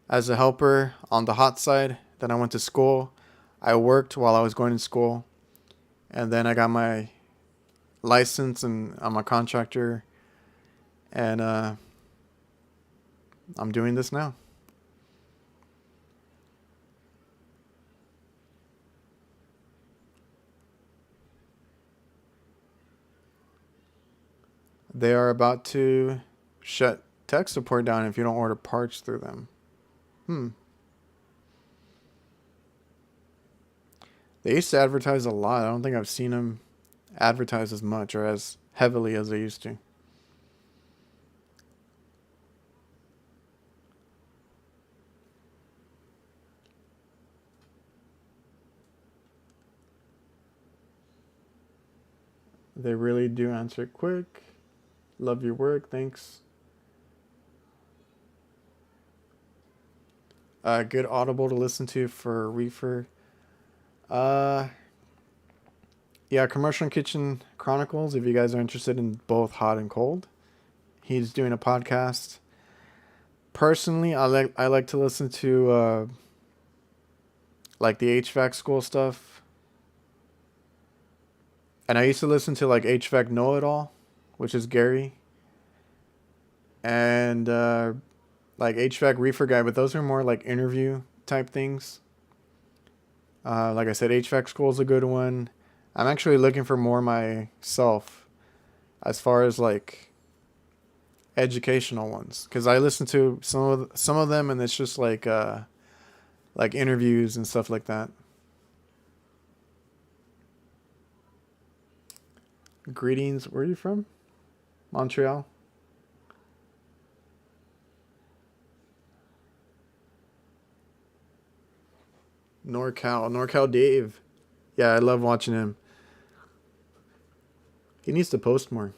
as a helper on the hot side. Then I went to school. I worked while I was going to school. And then I got my license, and I'm a contractor. And I'm doing this now. They are about to shut tech support down if you don't order parts through them. They used to advertise a lot. I don't think I've seen them advertise as much or as heavily as they used to. They really do answer quick. Love your work. Thanks. Good Audible to listen to for reefer. Uh, yeah, Commercial Kitchen Chronicles. If you guys are interested in both hot and cold, he's doing a podcast. Personally, I like to listen to like the HVAC school stuff, and I used to listen to like HVAC Know It All, which is Gary, and like HVAC Reefer Guy, but those are more like interview type things. Like I said, HVAC School is a good one. I'm actually looking for more myself as far as like educational ones, because I listen to some of them and it's just like interviews and stuff like that. Greetings. Where are you from? Montreal. NorCal Dave. Yeah, I love watching him. He needs to post more.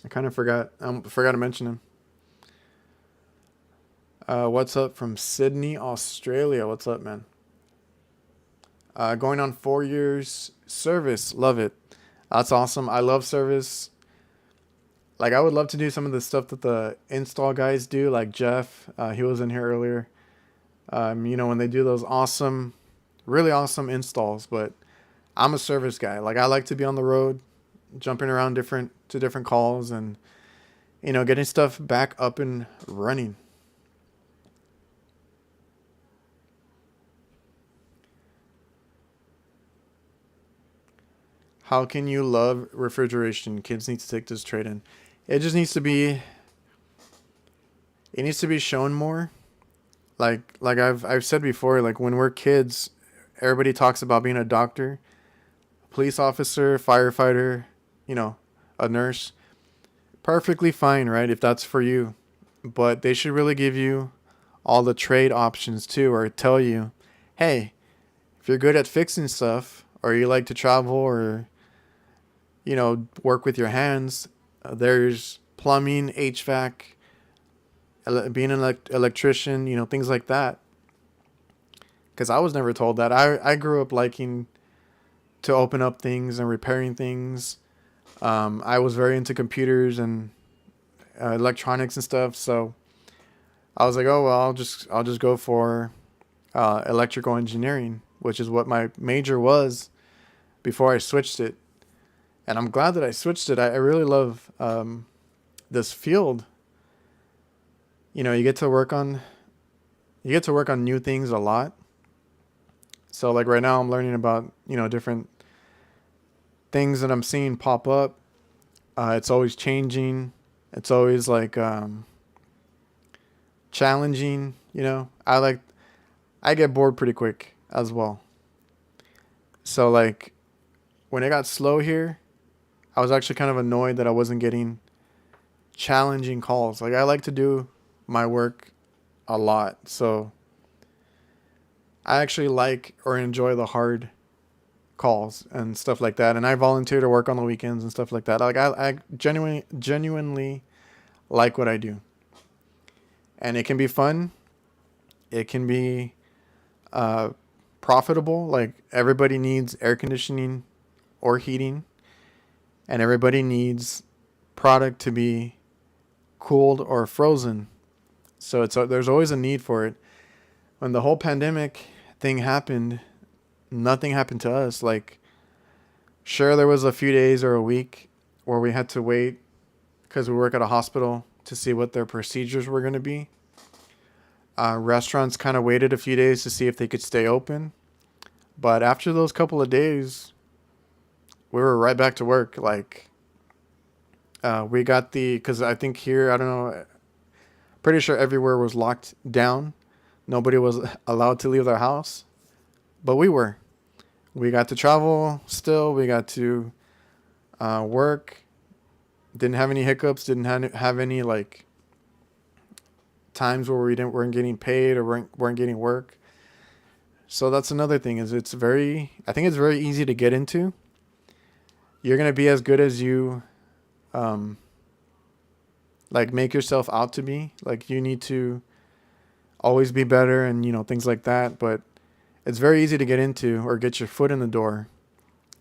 I kind of forgot to mention him. What's up from Sydney, Australia? What's up, man? Going on 4 years service. Love it. That's awesome. I love service. Like, I would love to do some of the stuff that the install guys do, like Jeff. He was in here earlier. When they do those awesome, really awesome installs. But I'm a service guy. Like, I like to be on the road, jumping around different calls, and getting stuff back up and running. How can you love refrigeration? Kids need to take this trade in. It just needs to be. It needs to be shown more. Like I've said before. Like, when we're kids, everybody talks about being a doctor, police officer, firefighter, a nurse. Perfectly fine, right? If that's for you, but they should really give you all the trade options too, or tell you, hey, if you're good at fixing stuff, or you like to travel, or work with your hands. There's plumbing, HVAC, being an electrician, things like that. Because I was never told that. I grew up liking to open up things and repairing things. I was very into computers and electronics and stuff. So I was like, oh well, I'll just go for electrical engineering, which is what my major was before I switched it. And I'm glad that I switched it. I really love this field. You get to work on new things a lot. So like right now I'm learning about, different things that I'm seeing pop up. It's always changing. It's always like challenging, I get bored pretty quick as well. So like when it got slow here, I was actually kind of annoyed that I wasn't getting challenging calls. Like, I like to do my work a lot. So I actually like or enjoy the hard calls and stuff like that. And I volunteer to work on the weekends and stuff like that. Like, I genuinely like what I do. And it can be fun. It can be profitable. Like, everybody needs air conditioning or heating. And everybody needs product to be cooled or frozen. So there's always a need for it. When the whole pandemic thing happened, nothing happened to us. Like, sure, there was a few days or a week where we had to wait because we work at a hospital to see what their procedures were going to be. Restaurants kind of waited a few days to see if they could stay open. But after those couple of days, we were right back to work. Like, we got because I think here, I don't know, pretty sure everywhere was locked down. Nobody was allowed to leave their house, but we were. We got to travel still. We got to work. Didn't have any hiccups. Didn't have any like times where weren't getting paid or weren't getting work. So that's another thing. I think it's very easy to get into. you're going to be as good as you um, like make yourself out to be. Like you need to always be better and, things like that. But it's very easy to get into or get your foot in the door.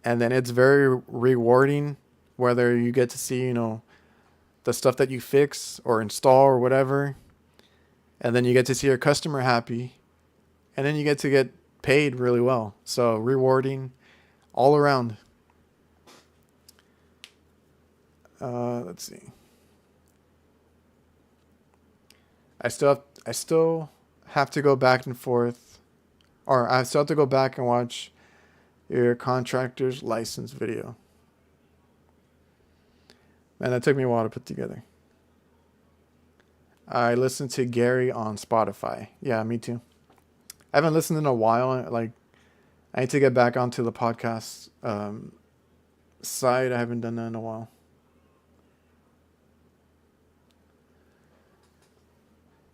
And then it's very rewarding whether you get to see, the stuff that you fix or install or whatever. And then you get to see your customer happy. And then you get to get paid really well. So rewarding all around. Let's see. I still have to go back and forth, or I still have to go back and watch your contractor's license video. Man, that took me a while to put together. I listened to Gary on Spotify. Yeah, me too. I haven't listened in a while. Like, I need to get back onto the podcast side. I haven't done that in a while.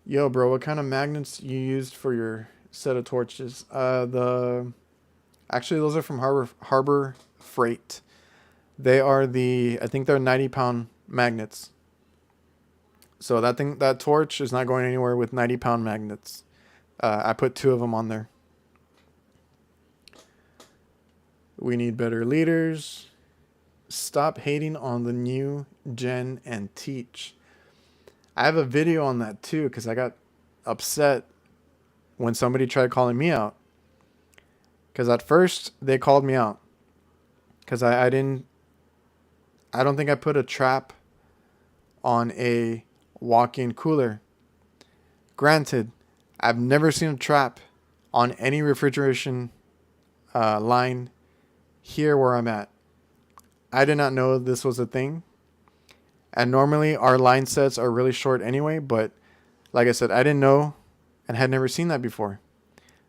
Yo, bro, what kind of magnets you used for your set of torches? Actually, those are from Harbor Freight. They are I think they're 90-pound magnets. So that torch is not going anywhere with 90-pound magnets. I put 2 of them on there. We need better leaders. Stop hating on the new gen and teach. I have a video on that too because I got upset when somebody tried calling me out. Because at first they called me out because I don't think I put a trap on a walk-in cooler. Granted, I've never seen a trap on any refrigeration line here where I'm at. I did not know this was a thing. And normally our line sets are really short anyway, but like I said, I didn't know and had never seen that before.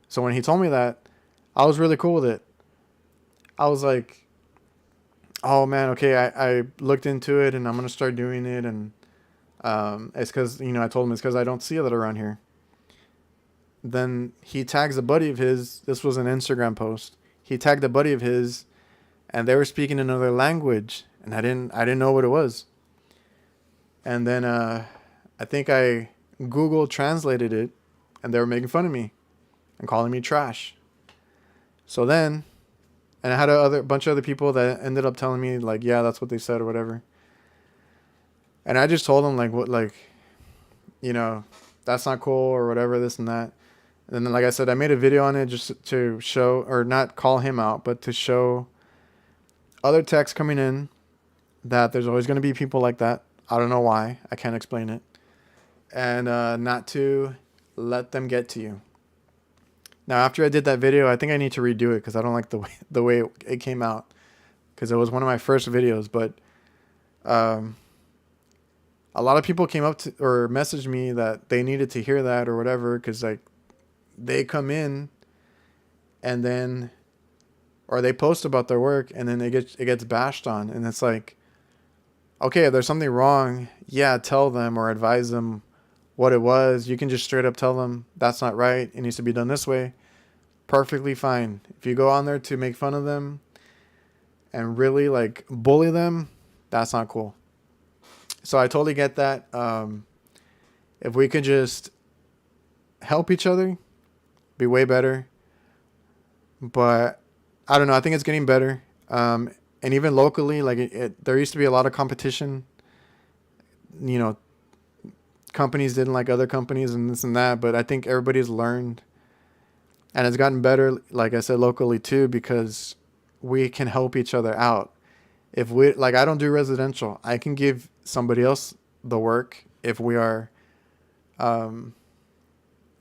So when he told me that, I was really cool with it. I was like, oh man, okay, I looked into it and I'm going to start doing it. And it's because, I told him it's because I don't see that around here. Then he tags a buddy of his. This was an Instagram post. He tagged a buddy of his and they were speaking another language and I didn't know what it was. And then I think I Google translated it and they were making fun of me and calling me trash. So then, and I had a bunch of other people that ended up telling me like, yeah, that's what they said or whatever. And I just told them like, what, like, that's not cool or whatever, this and that. And then, like I said, I made a video on it just to show, or not call him out, but to show other techs coming in that there's always going to be people like that. I don't know why. I can't explain it. And not to let them get to you. Now, after I did that video, I think I need to redo it because I don't like the way it came out. Because it was one of my first videos. But a lot of people came up to or messaged me that they needed to hear that or whatever. Because like they come in and then, or they post about their work and then it gets bashed on. And it's like, okay, if there's something wrong, yeah, tell them or advise them what it was. You can just straight up tell them that's not right. It needs to be done this way. Perfectly fine. If you go on there to make fun of them and really like bully them, that's not cool. So I totally get that. If we could just help each other, be way better. But I don't know. I think it's getting better. And even locally, like there used to be a lot of competition. Companies didn't like other companies and this and that. But I think everybody's learned. And it's gotten better, like I said, locally too, because we can help each other out. If we, like, I don't do residential. I can give somebody else the work if we are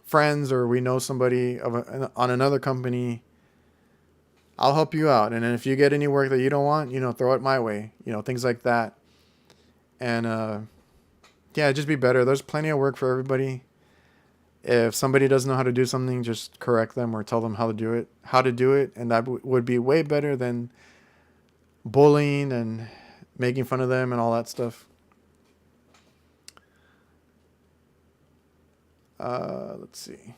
friends or we know somebody on another company. I'll help you out. And then if you get any work that you don't want, throw it my way, things like that. And, yeah, just be better. There's plenty of work for everybody. If somebody doesn't know how to do something, just correct them or tell them how to do it. And that would be way better than bullying and making fun of them and all that stuff. Let's see.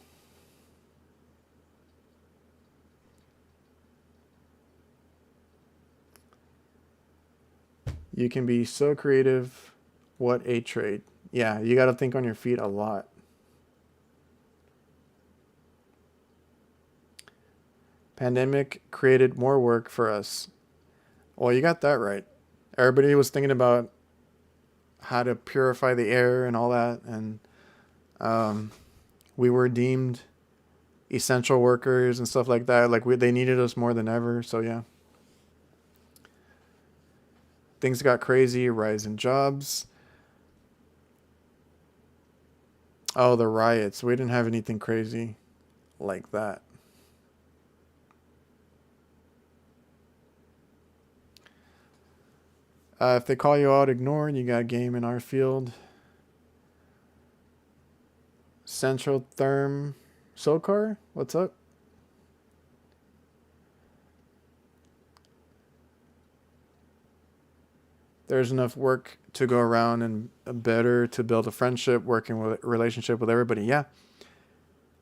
You can be so creative. What a trade. Yeah, you got to think on your feet a lot. Pandemic created more work for us. Well, you got that right. Everybody was thinking about how to purify the air and all that, and we were deemed essential workers and stuff like that. Like they needed us more than ever. So yeah, things got crazy. Rise in jobs. Oh, the riots. We didn't have anything crazy like that. If they call you out, ignore. You got game in our field. Central Therm SoCar, what's up? There's enough work to go around and better to build a friendship, working with relationship with everybody. Yeah,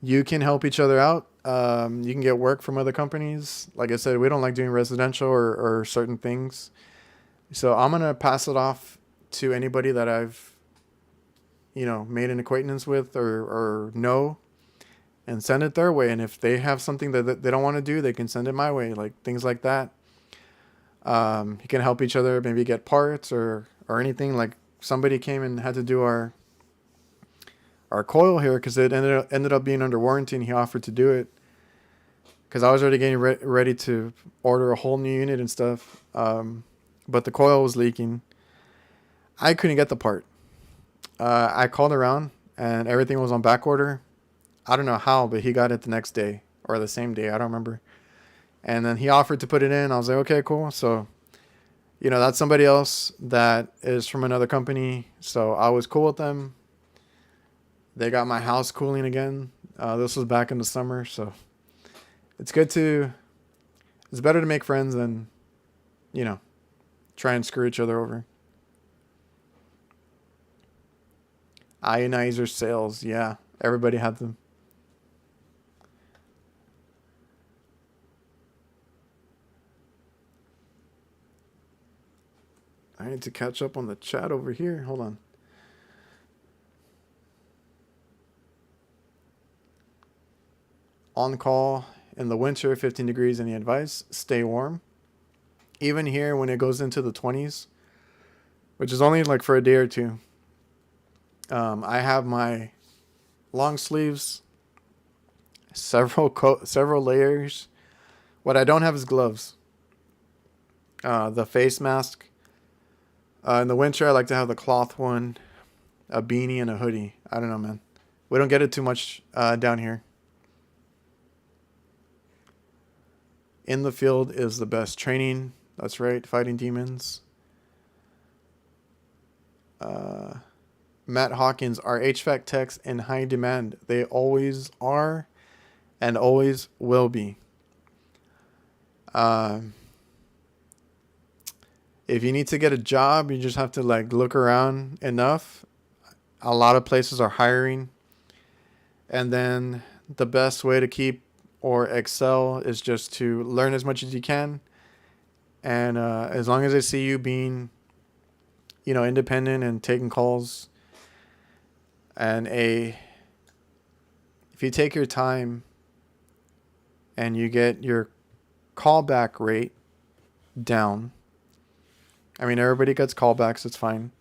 you can help each other out. You can get work from other companies. Like I said, we don't like doing residential or certain things. So I'm going to pass it off to anybody that I've, made an acquaintance with or know, and send it their way. And if they have something that they don't want to do, they can send it my way, like things like that. You can help each other, maybe get parts or anything. Like somebody came and had to do our coil here because it ended up being under warranty, and he offered to do it because I was already getting ready to order a whole new unit and stuff. But the coil was leaking. I couldn't get the part. I called around and everything was on back order. I don't know how, but he got it the next day or the same day. I don't remember. And then he offered to put it in. I was like, okay, cool. So, that's somebody else that is from another company. So I was cool with them. They got my house cooling again. This was back in the summer. So it's better to make friends than, try and screw each other over. Ionizer sales. Yeah, everybody had them. I need to catch up on the chat over here. Hold on. On call in the winter, 15 degrees. Any advice? Stay warm. Even here when it goes into the 20s, which is only like for a day or two, I have my long sleeves, several layers. What I don't have is gloves. The face mask. In the winter, I like to have the cloth one, a beanie, and a hoodie. I don't know, man. We don't get it too much down here. In the field is the best training. That's right, fighting demons. Matt Hawkins, are HVAC techs in high demand? They always are and always will be. If you need to get a job, you just have to look around enough. A lot of places are hiring. And then the best way to keep or excel is just to learn as much as you can. And as long as they see you being, independent and taking calls, and if you take your time and you get your callback rate down, I mean, everybody gets callbacks, it's fine.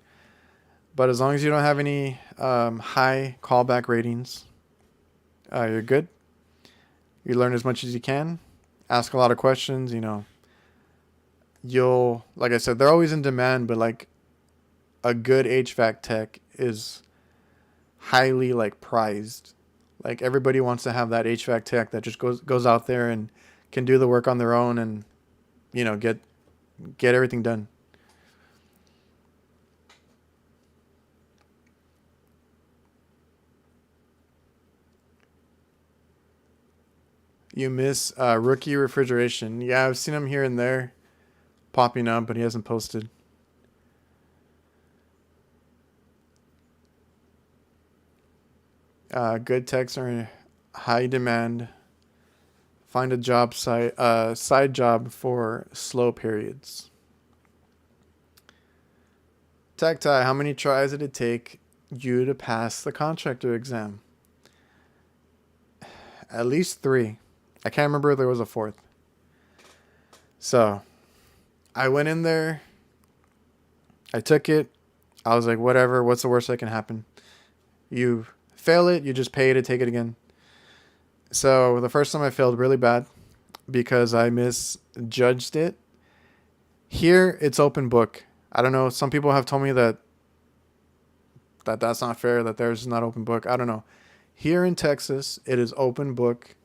But as long as you don't have any high callback ratings, you're good. You learn as much as you can. Ask a lot of questions, You'll, like I said, they're always in demand, but a good HVAC tech is highly prized. Everybody wants to have that HVAC tech that just goes out there and can do the work on their own and, get everything done. You miss Rookie Refrigeration. Yeah, I've seen him here and there popping up, but he hasn't posted. Good techs are in high demand. Find a side job for slow periods. Tacti, how many tries did it take you to pass the contractor exam? At least 3. I can't remember if there was a 4th. So, I went in there. I took it. I was like, whatever. What's the worst that can happen? You fail it, you just pay to take it again. So, the first time I failed really bad because I misjudged it. Here, it's open book. I don't know. Some people have told me that that's not fair, that theirs is not open book. I don't know. Here in Texas, it is open book,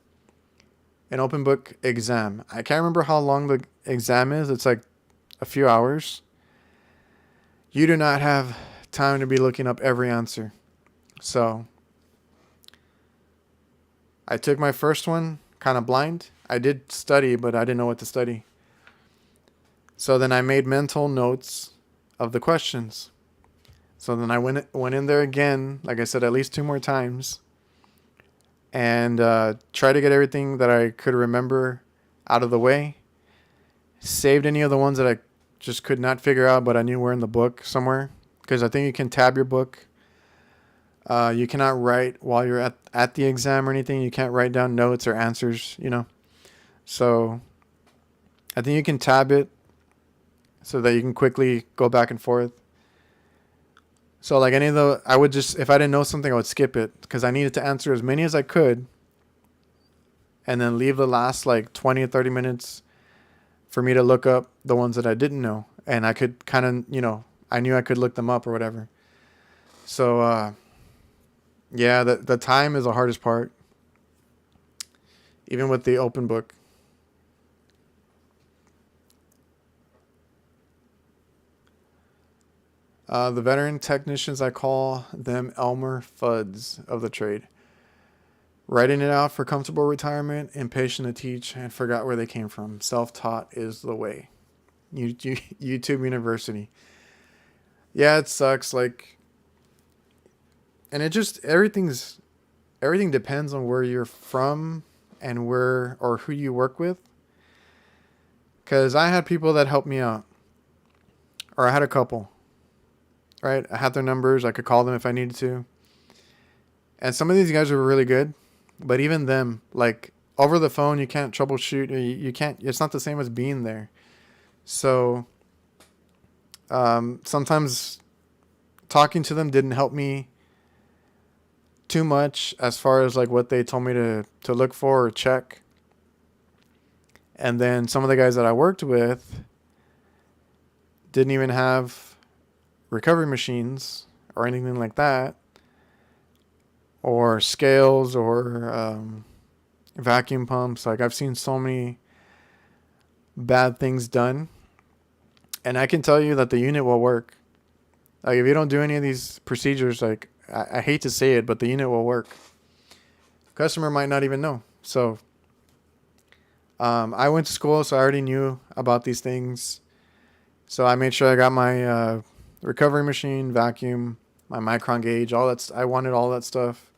an open book exam. I can't remember how long the exam is. It's like a few hours. You do not have time to be looking up every answer. So I took my first one kind of blind. I did study, but I didn't know what to study. So then I made mental notes of the questions. So then I went in there again, like I said, at least 2 more times, and tried to get everything that I could remember out of the way. Saved any of the ones that I just could not figure out, but I knew were in the book somewhere. Because I think you can tab your book. You cannot write while you're at the exam or anything. You can't write down notes or answers, So I think you can tab it so that you can quickly go back and forth. So like I would just, if I didn't know something, I would skip it because I needed to answer as many as I could and then leave the last like 20 or 30 minutes for me to look up the ones that I didn't know. And I could kind of, I knew I could look them up or whatever. So, yeah, the time is the hardest part, even with the open book. The veteran technicians, I call them Elmer Fuds of the trade. Writing it out for comfortable retirement, impatient to teach, and forgot where they came from. Self-taught is the way. YouTube University. Yeah, it sucks. And it just, everything depends on where you're from and who you work with. Because I had people that helped me out. Or I had a couple. Right? I had their numbers. I could call them if I needed to. And some of these guys were really good. But even them, like over the phone, you can't troubleshoot. You can't, it's not the same as being there. So sometimes talking to them didn't help me too much as far as like what they told me to look for or check. And then some of the guys that I worked with didn't even have recovery machines or anything like that, or scales or vacuum pumps. Like I've seen so many bad things done, and I can tell you that the unit will work. Like if you don't do any of these procedures, like I hate to say it, but the unit will work. Customer might not even know. So I went to school, so I already knew about these things. So I made sure I got my recovery machine, vacuum, my micron gauge, all that. I wanted all that stuff.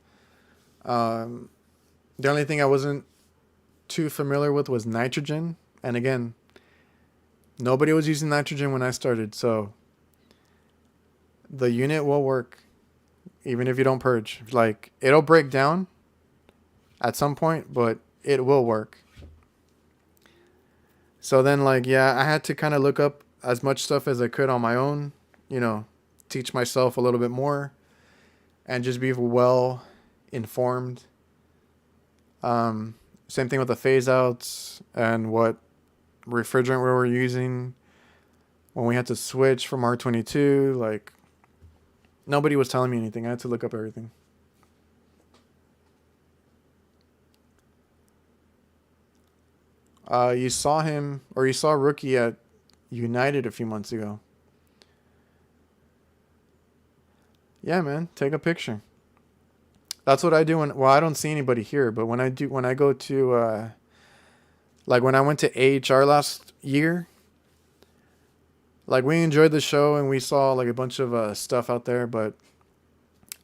The only thing I wasn't too familiar with was nitrogen. And again, nobody was using nitrogen when I started. So the unit will work even if you don't purge. Like it'll break down at some point, but it will work. So then I had to kind of look up as much stuff as I could on my own, teach myself a little bit more and just be well informed. Same thing with the phase outs and what refrigerant we were using when we had to switch from R22. Like nobody was telling me anything. I had to look up everything. You saw Rookie at United a few months ago. Yeah, man, take a picture. That's what I do I don't see anybody here, but when I go to, when I went to AHR last year, we enjoyed the show and we saw a bunch of stuff out there, but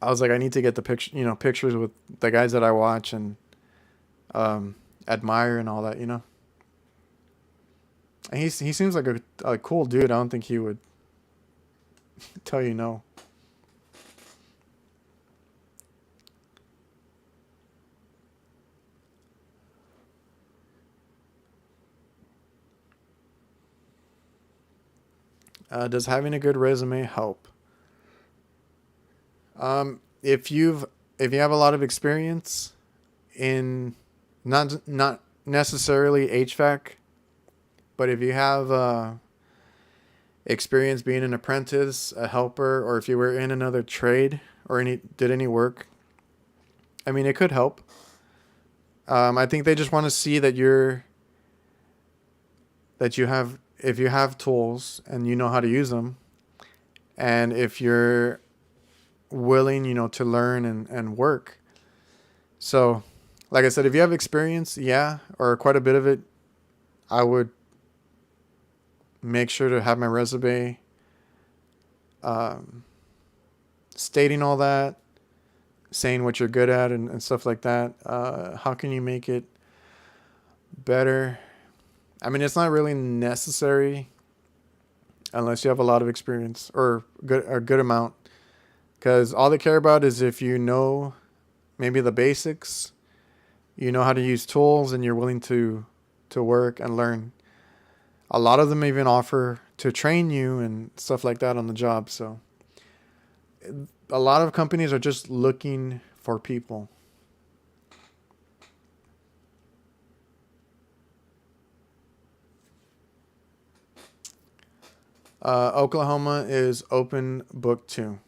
I was like, I need to get the pictures with the guys that I watch and admire and all that, And he seems like a cool dude. I don't think he would tell you no. Does having a good resume help? If you have a lot of experience in not necessarily HVAC, but if you have experience being an apprentice, a helper, or if you were in another trade or did any work, I mean, it could help. I think they just want to see that if you have tools and you know how to use them, and if you're willing, to learn and work. So, like I said, if you have experience, yeah, or quite a bit of it, I would make sure to have my resume stating all that, saying what you're good at and stuff like that. How can you make it better? I mean, it's not really necessary unless you have a lot of experience or a good amount, because all they care about is if you know maybe the basics, you know how to use tools, and you're willing to work and learn. A lot of them even offer to train you and stuff like that on the job. So a lot of companies are just looking for people. Oklahoma is open book too.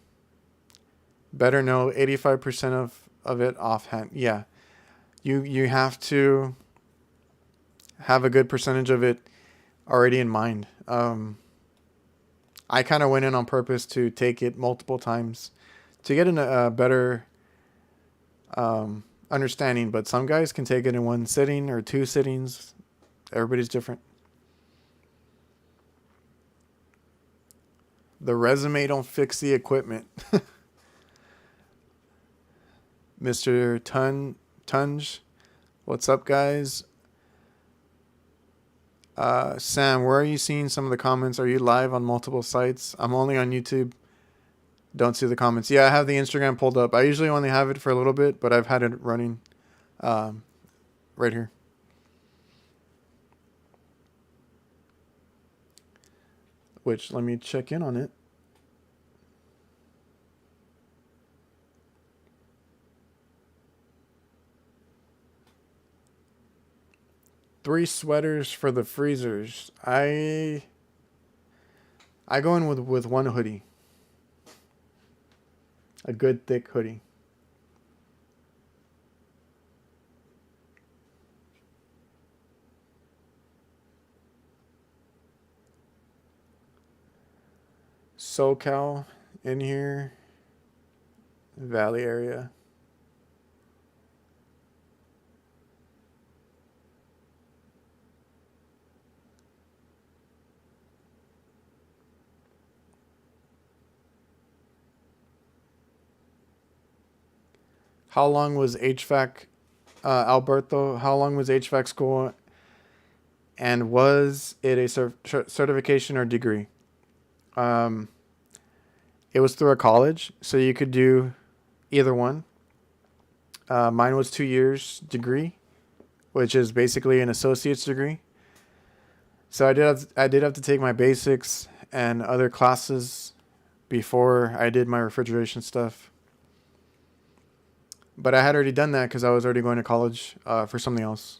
Better know 85% of it offhand. Yeah. You have to have a good percentage of it already in mind. I kind of went in on purpose to take it multiple times to get a better understanding. But some guys can take it in one sitting or two sittings. Everybody's different. The resume don't fix the equipment. Mr. Tunge, what's up, guys? Sam, where are you seeing some of the comments? Are you live on multiple sites? I'm only on YouTube. Don't see the comments. Yeah, I have the Instagram pulled up. I usually only have it for a little bit, but I've had it running right here. Which, let me check in on it. Three sweaters for the freezers. I go in with one hoodie. A good thick hoodie. SoCal in here. Valley area. How long was HVAC, Alberto? How long was HVAC school, and was it a certification or degree? It was through a college, so you could do either one. Mine was 2 years degree, which is basically an associate's degree. So I did have to take my basics and other classes before I did my refrigeration stuff. But I had already done that because I was already going to college for something else.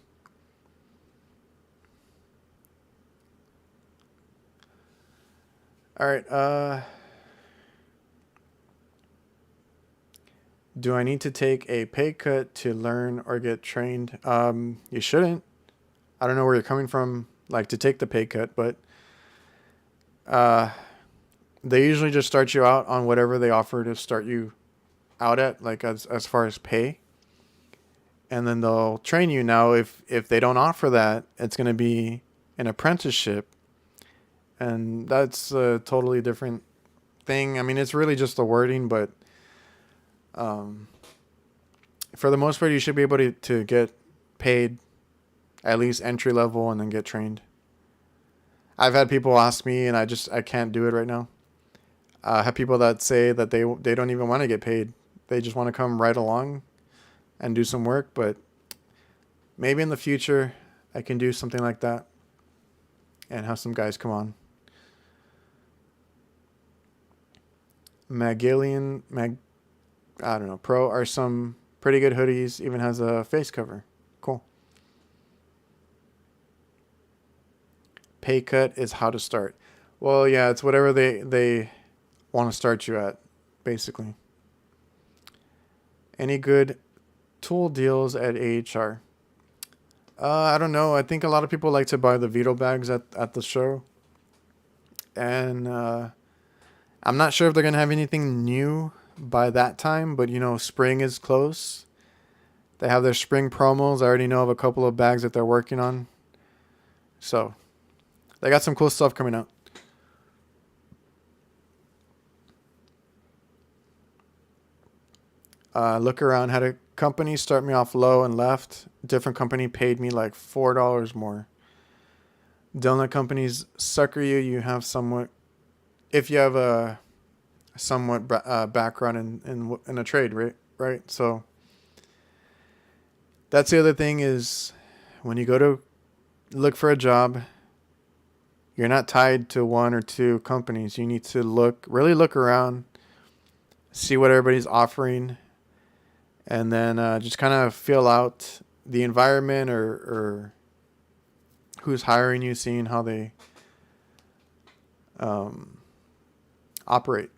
All right. Do I need to take a pay cut to learn or get trained? You shouldn't. I don't know where you're coming from, like to take the pay cut, but they usually just start you out on whatever they offer to start you out at, like as far as pay, and then they'll train you. Now if they don't offer that, it's going to be an apprenticeship, and that's a totally different thing. I mean, it's really just the wording, but for the most part, you should be able to get paid at least entry level and then get trained. I've had people ask me, and I can't do it right now. I have people that say that they don't even want to get paid. They just want to come right along and do some work. But maybe in the future, I can do something like that and have some guys come on. I don't know, Pro are some pretty good hoodies. Even has a face cover. Cool. Pay cut is how to start. Well, yeah, it's whatever they want to start you at, basically. Any good tool deals at AHR? I don't know. I think a lot of people like to buy the Vito bags at the show. And I'm not sure if they're going to have anything new by that time, but spring is close. They have their spring promos. I already know of a couple of bags that they're working on. So they got some cool stuff coming out. Look around. Had a company start me off low and left. Different company paid me like $4 more. Don't let companies sucker you. You have somewhat, if you have a somewhat background in a trade, right? So that's the other thing is when you go to look for a job, you're not tied to one or two companies. You need to really look around, see what everybody's offering, and then just kind of feel out the environment or who's hiring you, seeing how they operate.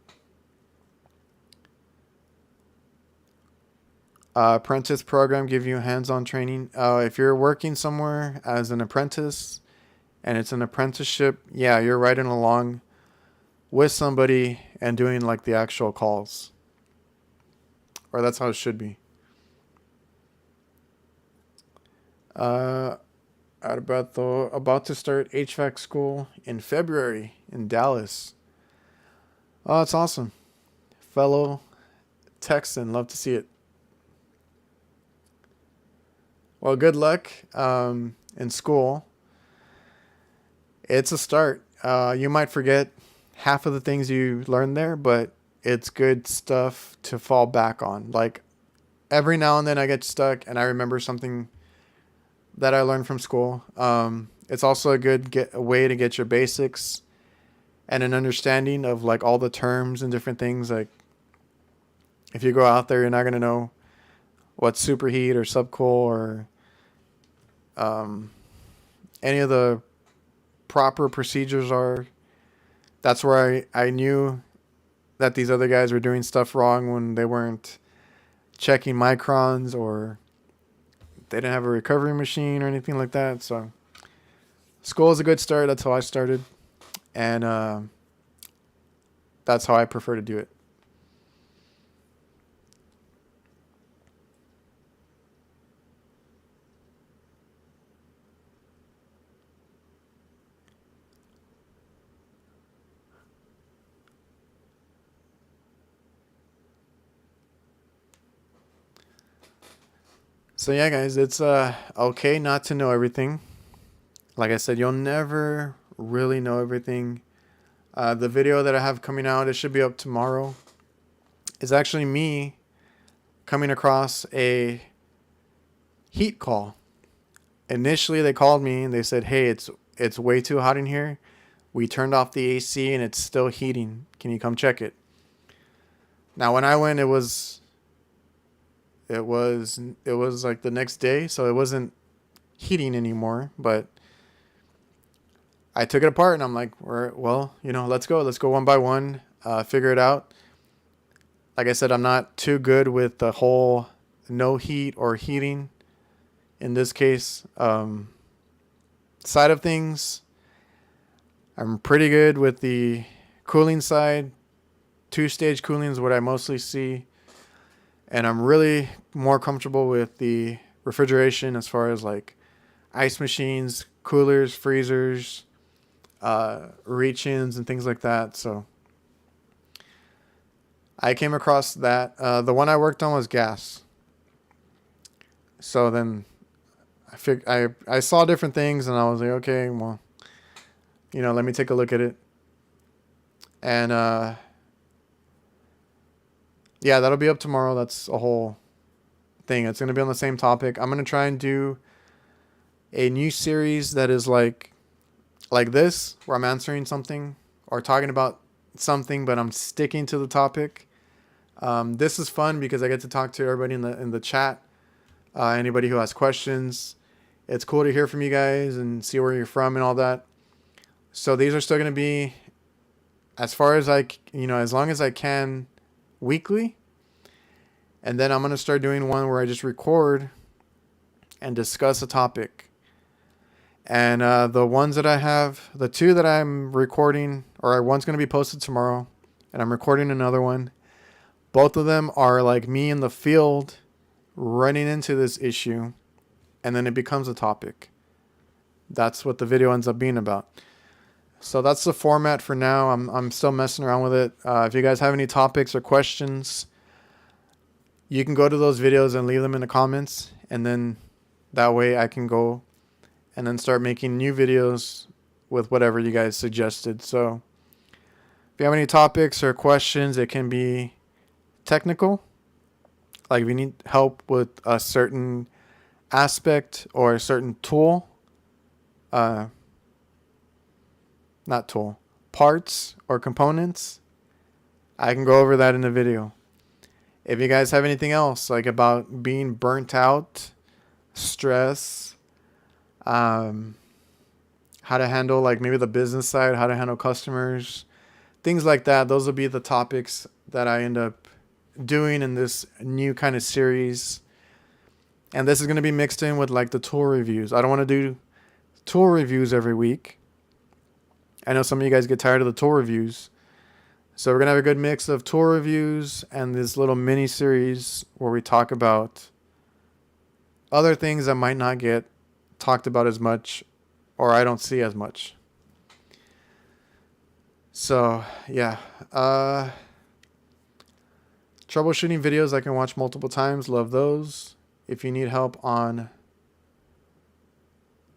Apprentice program give you hands-on training. If you're working somewhere as an apprentice and it's an apprenticeship, yeah, you're riding along with somebody and doing like the actual calls. Or that's how it should be. About to start HVAC school in February in Dallas. Oh, that's awesome. Fellow Texan, love to see it. Well, good luck in school. It's a start. You might forget half of the things you learned there, but it's good stuff to fall back on. Like every now and then I get stuck and I remember something that I learned from school. It's also a good way to get your basics and an understanding of like all the terms and different things. Like if you go out there, you're not going to know what superheat or subcool or any of the proper procedures are. That's where I knew that these other guys were doing stuff wrong when they weren't checking microns or they didn't have a recovery machine or anything like that. So school is a good start. That's how I started. And that's how I prefer to do it. So yeah, guys, it's okay not to know everything. Like I said, you'll never really know everything. The video that I have coming out, it should be up tomorrow, is actually me coming across a heat call. Initially, they called me and they said, "Hey, it's way too hot in here. We turned off the AC and it's still heating. Can you come check it?" Now, when I went, it was like the next day, so it wasn't heating anymore. But I took it apart and I'm like, well, let's go one by one, figure it out. Like I said, I'm not too good with the whole no heat or heating. In this case, side of things, I'm pretty good with the cooling side. 2-stage cooling is what I mostly see. And I'm really more comfortable with the refrigeration as far as like ice machines, coolers, freezers, reach-ins and things like that. So I came across that. The one I worked on was gas. So then I saw different things and I was like, okay, well, let me take a look at it. And yeah, that'll be up tomorrow. That's a whole thing. It's going to be on the same topic. I'm going to try and do a new series that is like this, where I'm answering something or talking about something, but I'm sticking to the topic. This is fun because I get to talk to everybody in the chat. Anybody who has questions, it's cool to hear from you guys and see where you're from and all that. So these are still going to be, as far as as long as I can, weekly. And then I'm going to start doing one where I just record and discuss a topic. And the ones that I have, the two that I'm recording, or one's going to be posted tomorrow, and I'm recording another one. Both of them are like me in the field running into this issue, and then it becomes a topic. That's what the video ends up being about. So that's the format for now. I'm still messing around with it. If you guys have any topics or questions, you can go to those videos and leave them in the comments, and then that way I can go and then start making new videos with whatever you guys suggested. So if you have any topics or questions, it can be technical. Like if you need help with a certain aspect or a certain tool, not tool, parts or components, I can go over that in the video. If you guys have anything else, like about being burnt out, stress, how to handle like maybe the business side, how to handle customers, things like that, those will be the topics that I end up doing in this new kind of series. And this is going to be mixed in with like the tool reviews. I don't want to do tool reviews every week. I know some of you guys get tired of the tool reviews. So we're going to have a good mix of tool reviews and this little mini series where we talk about other things that might not get talked about as much, or I don't see as much. So yeah, troubleshooting videos I can watch multiple times. Love those. If you need help on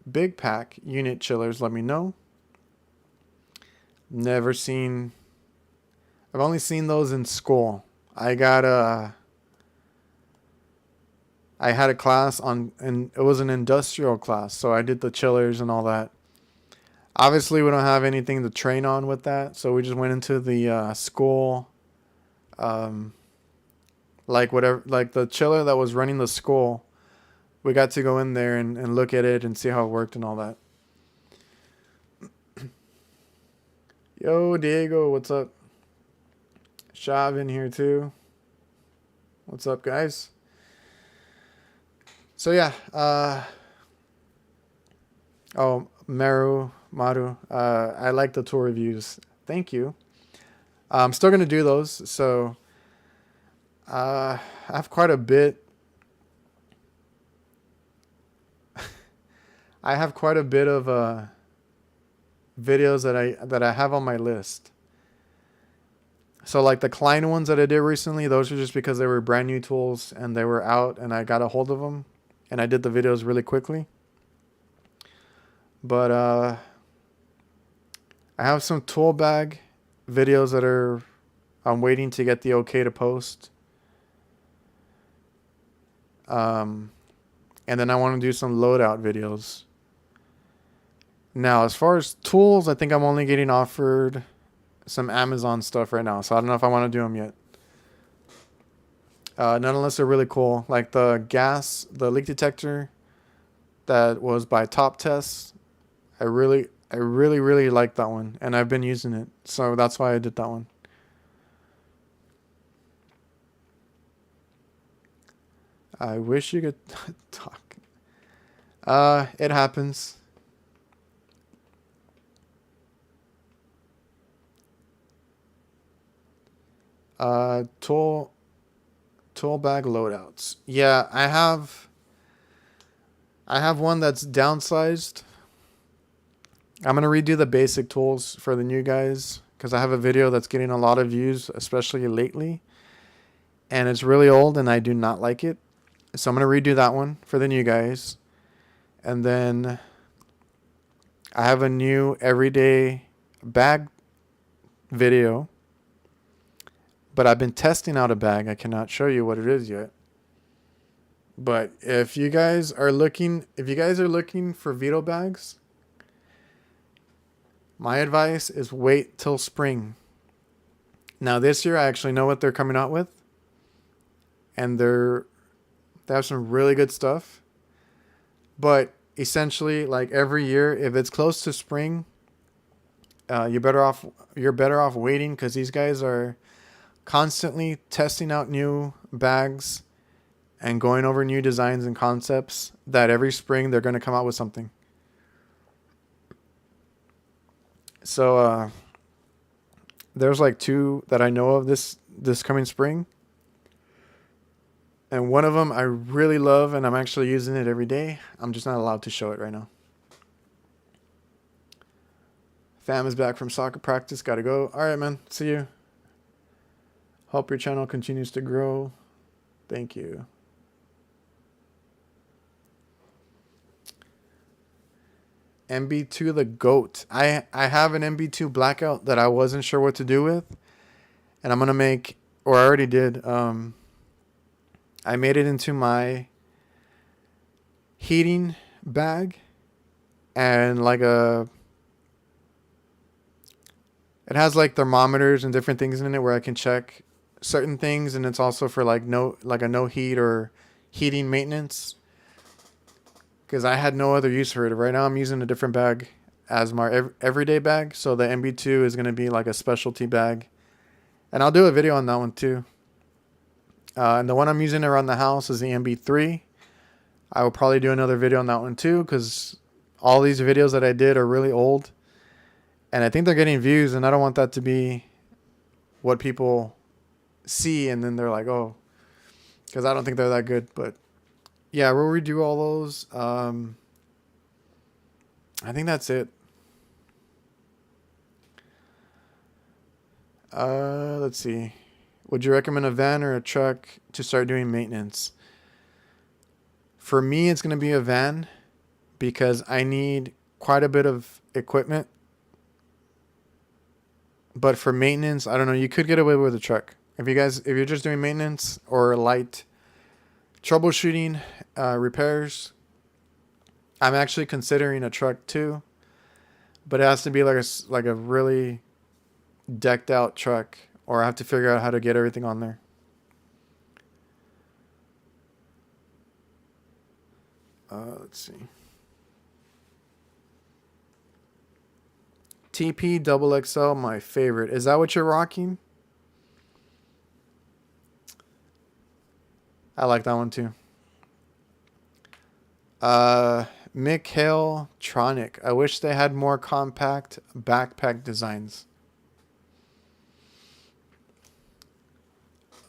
big pack unit chillers, let me know. I've only seen those in school. I had a class and it was an industrial class, so I did the chillers and all that. Obviously, we don't have anything to train on with that, so we just went into the school, like the chiller that was running the school. We got to go in there and look at it and see how it worked and all that. Yo, Diego, what's up? Shav in here too. What's up, guys? So yeah, Maru, I like the tour reviews. Thank you. I'm still gonna do those. So I have quite a bit. I have quite a bit of videos that I have on my list. So like the Klein ones that I did recently, those are just because they were brand new tools and they were out and I got a hold of them and I did the videos really quickly. But I have some tool bag videos that I'm waiting to get the okay to post. And then I want to do some loadout videos. Now, as far as tools, I think I'm only getting offered some Amazon stuff right now. So I don't know if I want to do them yet. Not unless they're really cool. Like the leak detector that was by Top Test. I really like that one. And I've been using it. So that's why I did that one. I wish you could talk. It happens. Tool bag loadouts. Yeah, I have one that's downsized. I'm gonna redo the basic tools for the new guys because I have a video that's getting a lot of views, especially lately, and it's really old and I do not like it. So I'm gonna redo that one for the new guys, and then I have a new everyday bag video. but I've been testing out a bag. I cannot show you what it is yet. But if you guys are looking for Vito bags, my advice is wait till spring. Now this year I actually know what they're coming out with, and they have some really good stuff. But essentially, like every year, if it's close to spring, you're better off waiting, because these guys are constantly testing out new bags and going over new designs and concepts, that every spring they're going to come out with something. So there's like 2 that I know of this coming spring. And one of them I really love, and I'm actually using it every day. I'm just not allowed to show it right now. Fam is back from soccer practice. Gotta go. All right, man. See you. Hope your channel continues to grow. Thank you. MB2 the GOAT. I have an MB2 blackout that I wasn't sure what to do with. And I'm going to make, or I already did, I made it into my heating bag, and like it has like thermometers and different things in it where I can check certain things, and it's also for like a no heat or heating maintenance, because I had no other use for it. Right now I'm using a different bag as my everyday bag, so the MB2 is going to be like a specialty bag, and I'll do a video on that one too. And the one I'm using around the house is the MB3. I will probably do another video on that one too, because all these videos that I did are really old, and I think they're getting views, and I don't want that to be what people see and then they're like, oh, because I don't think they're that good. But yeah, we'll redo all those. I think that's it. Let's see. Would you recommend a van or a truck to start doing maintenance? For me, it's going to be a van, because I need quite a bit of equipment. But for maintenance, I don't know. You could get away with a truck. If you're just doing maintenance or light troubleshooting, repairs, I'm actually considering a truck too. But it has to be like a really decked out truck, or I have to figure out how to get everything on there. Let's see. TP double XL, my favorite. Is that what you're rocking? I like that one too. Mikhail Tronic. I wish they had more compact backpack designs.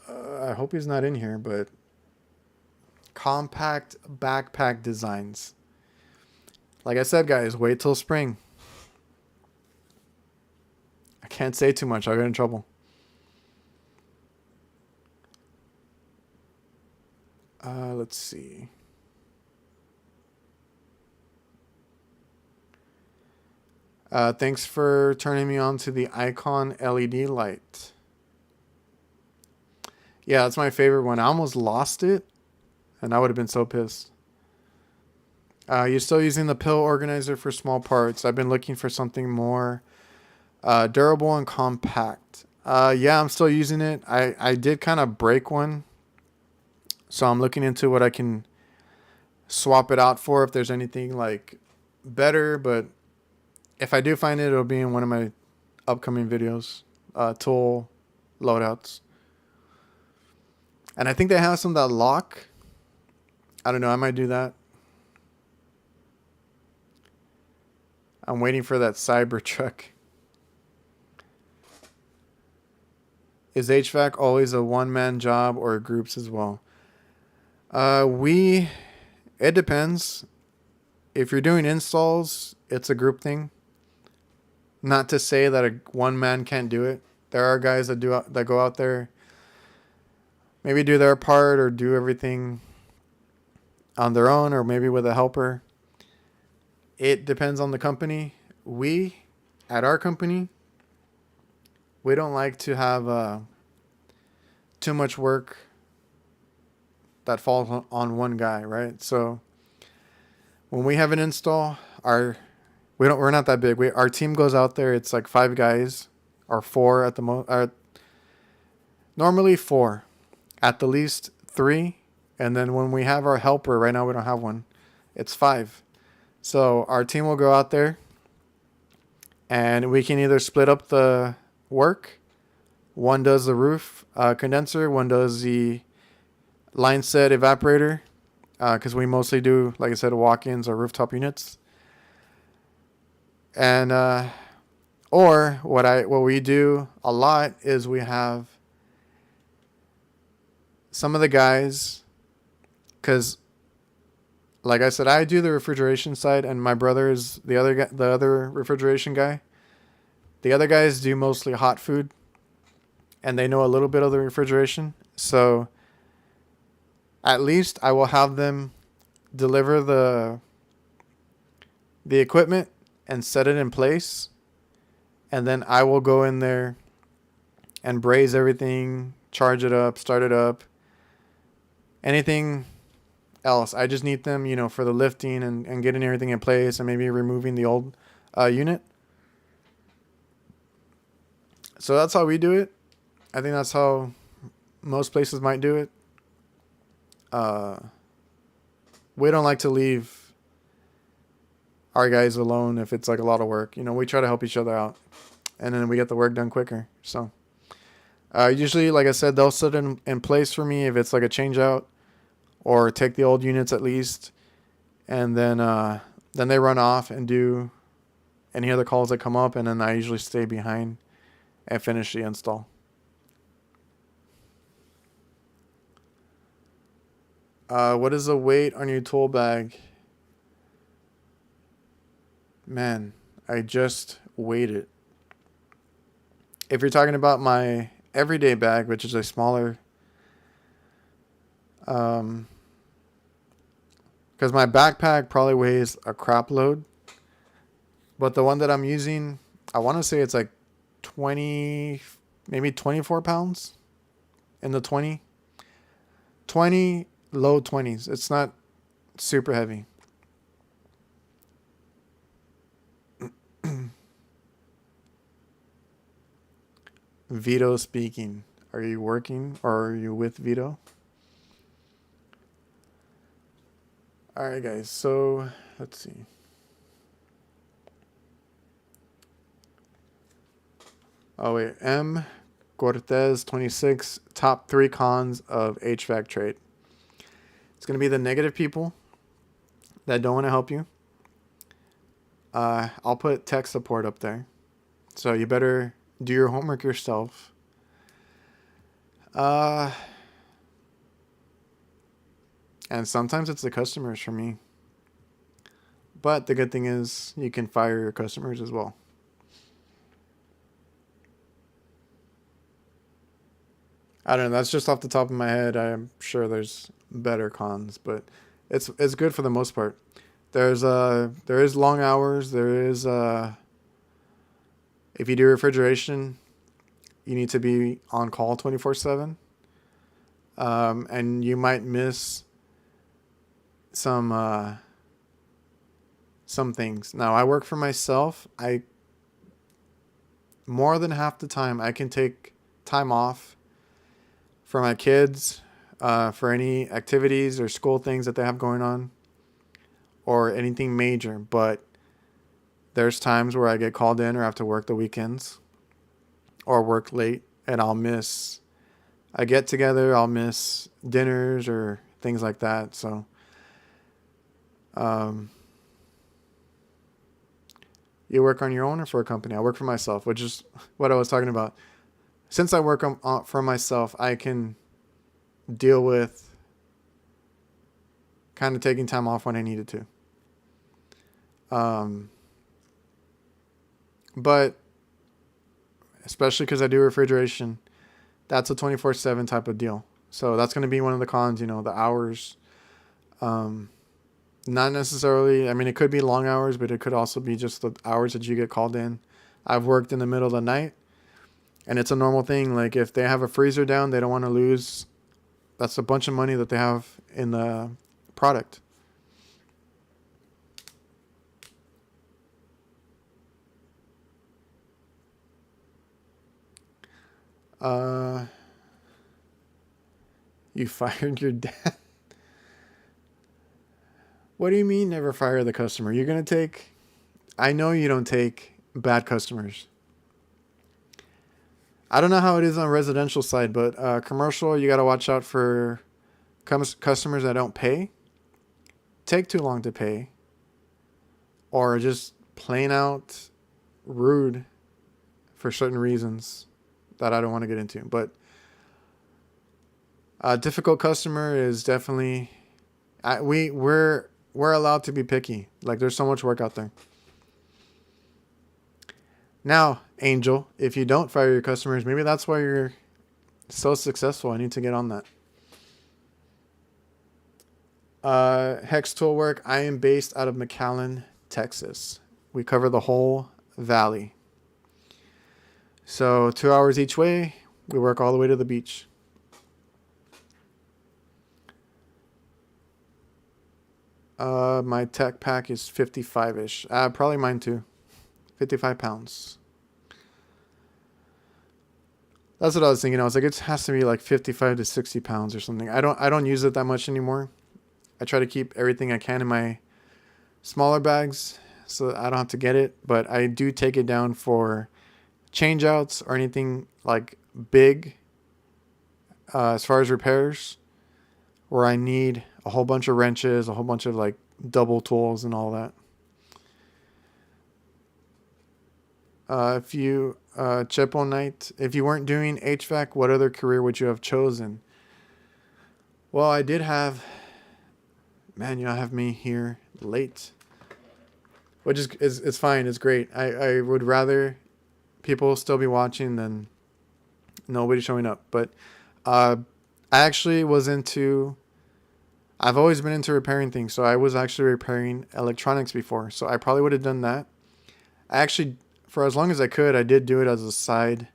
I hope he's not in here, but compact backpack designs. Like I said, guys, wait till spring. I can't say too much. I'll get in trouble. Let's see. Thanks for turning me on to the Icon LED light. Yeah, that's my favorite one. I almost lost it, and I would have been so pissed. You're still using the pill organizer for small parts. I've been looking for something more durable and compact. Yeah, I'm still using it. I did kind of break one, so I'm looking into what I can swap it out for, if there's anything like better. But if I do find it, it'll be in one of my upcoming videos, tool loadouts. And I think they have some that lock. I don't know. I might do that. I'm waiting for that Cybertruck. Is HVAC always a one-man job or groups as well? It depends. If you're doing installs, it's a group thing. Not to say that a one man can't do it. There are guys that go out there, maybe do their part or do everything on their own, or maybe with a helper. It depends on the company. At our company, we don't like to have too much work that falls on one guy, right? So when we have an install, we're not that big. Our team goes out there. It's like 5 guys or 4 at the most. Normally 4, at the least 3, and then when we have our helper, right now we don't have one. It's 5. So our team will go out there, and we can either split up the work. One does the roof condenser, one does the line set evaporator, because we mostly do, like I said, walk-ins or rooftop units. And or what we do a lot is we have some of the guys, because like I said, I do the refrigeration side, and my brother is the other refrigeration guy. The other guys do mostly hot food, and they know a little bit of the refrigeration. So at least I will have them deliver the equipment and set it in place, and then I will go in there and braze everything, charge it up, start it up. Anything else, I just need them, for the lifting and getting everything in place, and maybe removing the old unit. So that's how we do it. I think that's how most places might do it. We don't like to leave our guys alone if it's like a lot of work. We try to help each other out, and then we get the work done quicker. So usually, like I said, they'll sit in place for me if it's like a change out, or take the old units at least, and then they run off and do any other calls that come up, and then I usually stay behind and finish the install. What is the weight on your tool bag? Man, I just weighed it. If you're talking about my everyday bag, which is a smaller, because my backpack probably weighs a crap load, but the one that I'm using, I want to say it's like 20, maybe 24 pounds, in the 20, low 20s. It's not super heavy. Vito speaking. Are you working, or are you with Vito? All right, guys. So let's see. Oh wait, M. Cortez 26. Top 3 cons of HVAC trade. It's gonna be the negative people that don't want to help you. I'll put tech support up there, so you better do your homework yourself. And sometimes it's the customers for me. But the good thing is you can fire your customers as well. I don't know. That's just off the top of my head. I'm sure there's better cons, but it's good for the most part. There is long hours. There is if you do refrigeration, you need to be on call 24/7. And you might miss some things. Now, I work for myself. More than half the time I can take time off for my kids, for any activities or school things that they have going on, or anything major. But there's times where I get called in or have to work the weekends or work late, and I'll miss a get together, I'll miss dinners or things like that. So you work on your own or for a company? I work for myself, which is what I was talking about. Since I work for myself, I can deal with kind of taking time off when I needed to. But especially because I do refrigeration, that's a 24/7 type of deal. So that's going to be one of the cons, the hours. Not necessarily, I mean, it could be long hours, but it could also be just the hours that you get called in. I've worked in the middle of the night. And it's a normal thing. Like if they have a freezer down, they don't want to lose. That's a bunch of money that they have in the product. You fired your dad. What do you mean never fire the customer? You're going to take... I know you don't take bad customers. I don't know how it is on residential side, but commercial, you got to watch out for customers that don't pay, take too long to pay, or just plain out rude for certain reasons that I don't want to get into. But a difficult customer is definitely... we're allowed to be picky. Like there's so much work out there. Now, Angel, if you don't fire your customers, maybe that's why you're so successful. I need to get on that. Hex Tool Work. I am based out of McAllen, Texas. We cover the whole valley. So 2 hours each way. We work all the way to the beach. My tech pack is 55-ish. Probably mine too. 55 pounds. That's what I was thinking. I was like, it has to be like 55 to 60 pounds or something. I don't use it that much anymore. I try to keep everything I can in my smaller bags so that I don't have to get it. But I do take it down for change outs or anything like big as far as repairs, where I need a whole bunch of wrenches, a whole bunch of like double tools and all that. If you Chip all night, if you weren't doing HVAC, what other career would you have chosen? Well, I did have, man, you have me here late, which is it's fine. It's great. I would rather people still be watching than nobody showing up. But I actually was into, I've always been into repairing things. So I was actually repairing electronics before. So I probably would have done that. I actually, for as long as I could, I did do it as a side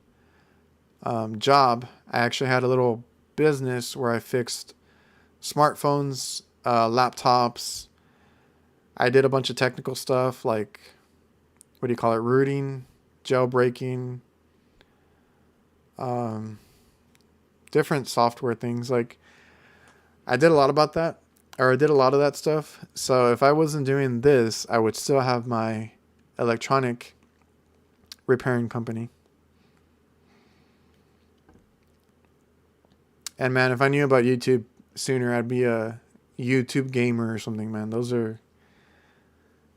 job. I actually had a little business where I fixed smartphones, laptops. I did a bunch of technical stuff like, what do you call it? Rooting, jailbreaking, different software things. Like I did a lot about that, or I did a lot of that stuff. So if I wasn't doing this, I would still have my electronic repairing company. And man, if I knew about YouTube sooner, I'd be a YouTube gamer or something, man. Those are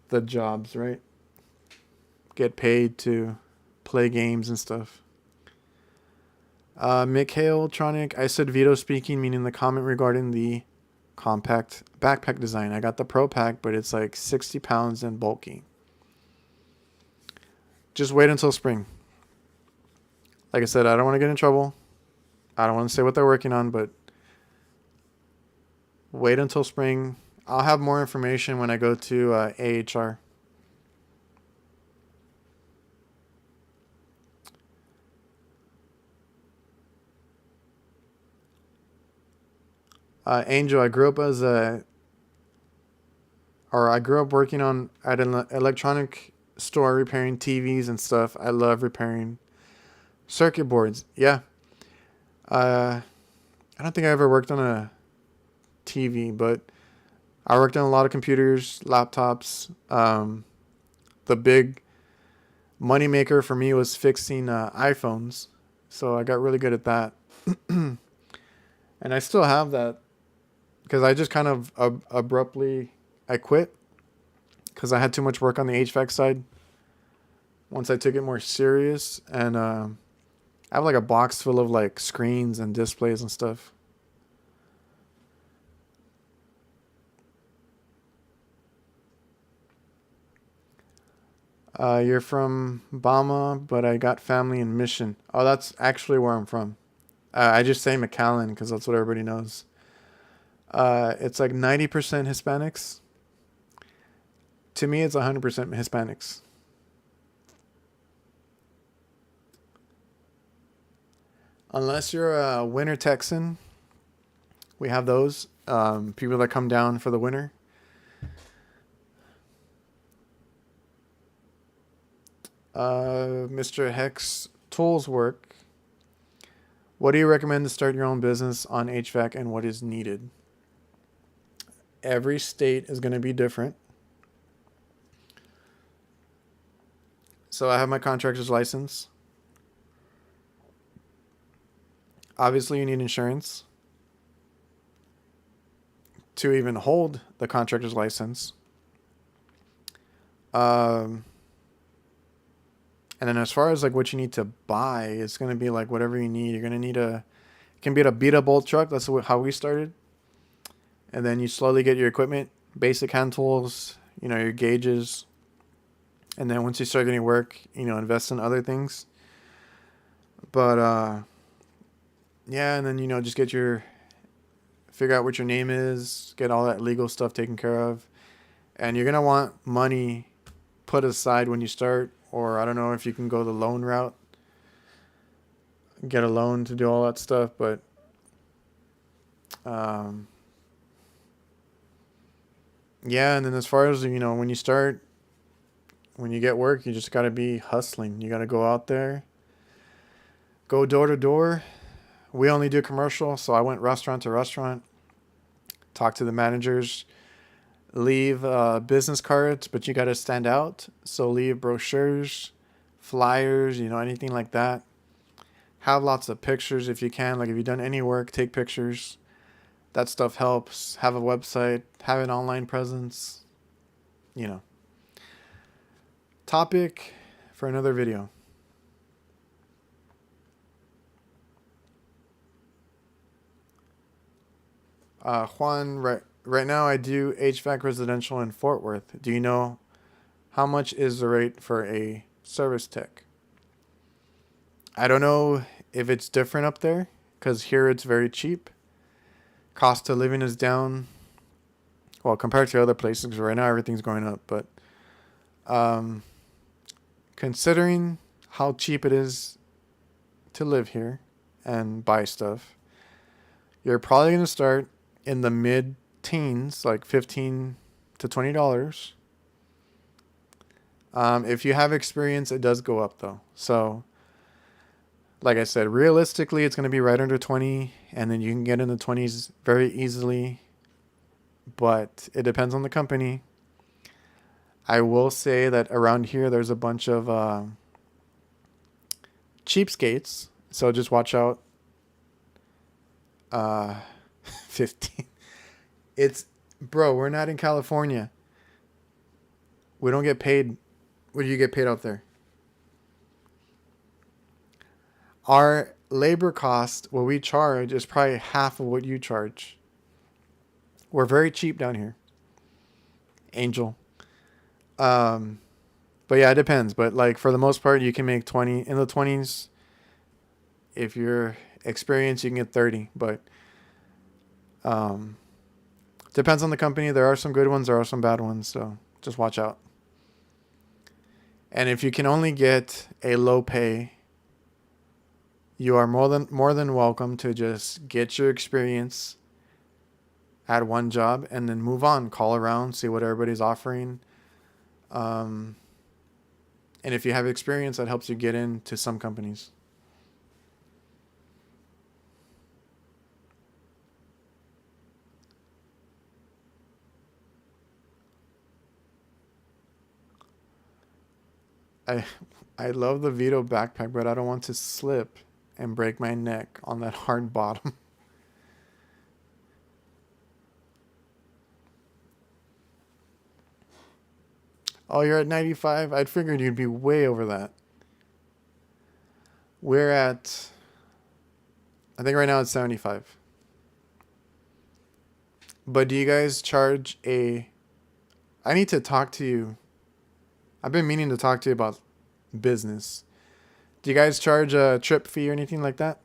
the jobs, right? Get paid to play games and stuff. Mikhail Tronic, I said Vito speaking, meaning the comment regarding the compact backpack design. I got the Pro Pack, but it's like 60 pounds and bulky. Just wait until spring. Like I said, I don't want to get in trouble. I don't want to say what they're working on, but wait until spring. I'll have more information when I go to AHR. Angel, I grew up working at an electronic store repairing TVs and stuff. I love repairing circuit boards. Yeah. I don't think I ever worked on a TV, but I worked on a lot of computers, laptops. The big money maker for me was fixing iPhones. So I got really good at that. And I still have that because I just kind of abruptly, I quit because I had too much work on the HVAC side. Once I took it more serious, and I have like a box full of like screens and displays and stuff. You're from Bama, but I got family in Mission. Oh, that's actually where I'm from. I just say McAllen because that's what everybody knows. It's like 90% Hispanics. To me, it's 100% Hispanics. Unless you're a winter Texan, we have those. People that come down for the winter. Mr. Hex Tools Work. What do you recommend to start your own business on HVAC and what is needed? Every state is going to be different. So I have my contractor's license. Obviously, you need insurance to even hold the contractor's license. And then as far as like what you need to buy, it's going to be like whatever you need. You're going to need it can be a beat up bolt truck. That's how we started. And then you slowly get your equipment, basic hand tools, your gauges. And then once you start getting work, invest in other things. But, yeah, and then, just figure out what your name is, get all that legal stuff taken care of. And you're going to want money put aside when you start, or I don't know if you can go the loan route, get a loan to do all that stuff. But, yeah, and then as far as, when you start, when you get work, you just got to be hustling. You got to go out there, go door to door. We only do commercial, so I went restaurant to restaurant, talk to the managers, leave business cards, but you got to stand out. So leave brochures, flyers, anything like that. Have lots of pictures if you can. Like if you've done any work, take pictures. That stuff helps. Have a website, have an online presence, Topic for another video. Juan, right now I do HVAC residential in Fort Worth. Do you know how much is the rate for a service tech? I don't know if it's different up there, because here it's very cheap. Cost of living is down. Well, compared to other places, because right now everything's going up. But considering how cheap it is to live here and buy stuff, you're probably going to start in the mid-teens, like $15 to $20. If you have experience, it does go up though. So, like I said, realistically, it's going to be right under 20, and then you can get in the 20s very easily. But it depends on the company. I will say that around here, there's a bunch of cheapskates. So just watch out. 15. Bro, we're not in California. We don't get paid. What do you get paid out there? Our labor cost, what we charge, is probably half of what you charge. We're very cheap down here. Angel. But yeah, it depends. But like for the most part, you can make 20 in the 20s. If you're experienced, you can get 30. But depends on the company. There are some good ones. There are some bad ones. So just watch out. And if you can only get a low pay, you are more than welcome to just get your experience at one job and then move on. Call around, see what everybody's offering. And if you have experience, that helps you get into some companies. I love the Vito backpack, but I don't want to slip and break my neck on that hard bottom. Oh, you're at 95? I'd figured you'd be way over that. We're at, I think right now it's 75. But do you guys charge I need to talk to you. I've been meaning to talk to you about business. Do you guys charge a trip fee or anything like that?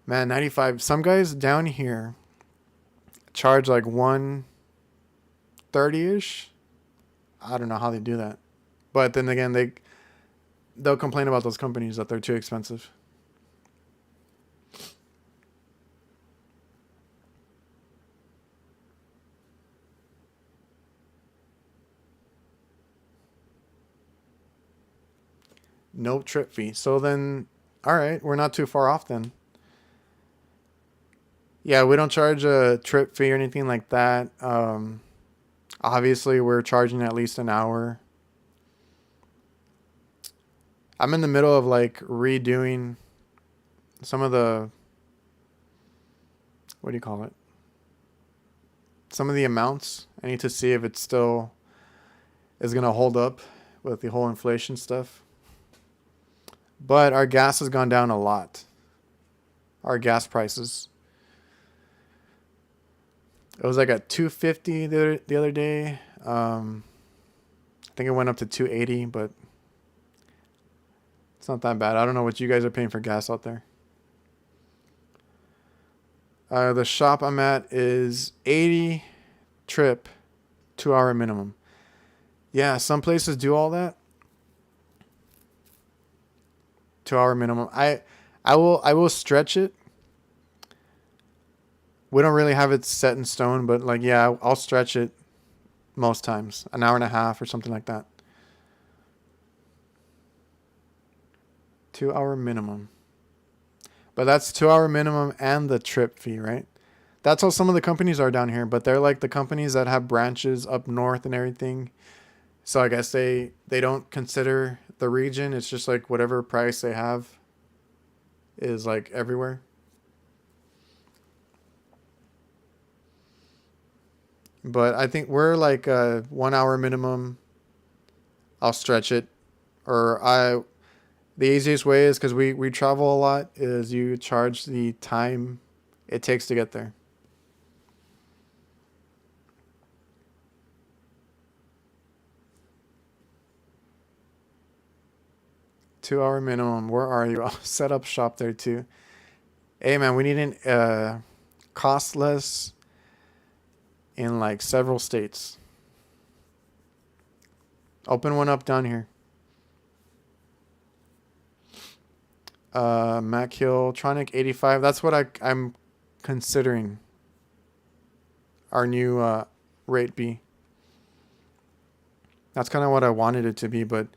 Man, 95. Some guys down here charge like 130-ish. I don't know how they do that. But then again, they'll complain about those companies that they're too expensive. No trip fee. So then, all right, we're not too far off then. Yeah, we don't charge a trip fee or anything like that. Obviously, we're charging at least an hour. I'm in the middle of like redoing some of the, what do you call it? Some of the amounts. I need to see if it still is going to hold up with the whole inflation stuff. But our gas has gone down a lot. Our gas prices. It was like at 250 the other day. I think it went up to 280, but it's not that bad. I don't know what you guys are paying for gas out there. The shop I'm at is 80 trip, 2-hour minimum. Yeah, some places do all that. 2-hour minimum. I will stretch it. We don't really have it set in stone, but like yeah, I'll stretch it most times. An hour and a half or something like that. 2-hour minimum. But that's 2-hour minimum and the trip fee, right? That's how some of the companies are down here, but they're like the companies that have branches up north and everything. So I guess they don't consider the region. It's just like whatever price they have is like everywhere. But I think we're like a 1-hour minimum. I'll stretch it. The easiest way is because we travel a lot is you charge the time it takes to get there. Two-hour minimum. Where are you? I'll set up shop there too. Hey man, we need an costless in like several states. Open one up down here. Mac Hill Tronic 85. That's what I'm considering our new rate be. That's kind of what I wanted it to be, but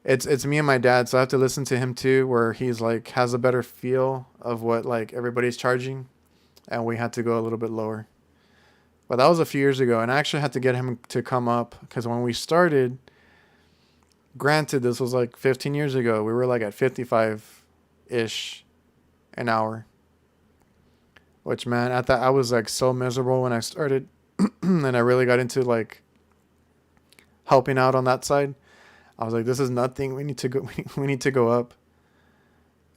it's me and my dad, so I have to listen to him too, where he's like has a better feel of what like everybody's charging, and we had to go a little bit lower. But that was a few years ago, and I actually had to get him to come up because when we started, granted this was like 15 years ago, we were like at 55-ish an hour. Which man, at that I was like so miserable when I started, and I really got into like helping out on that side. I was like, this is nothing. We need to go. We need to go up.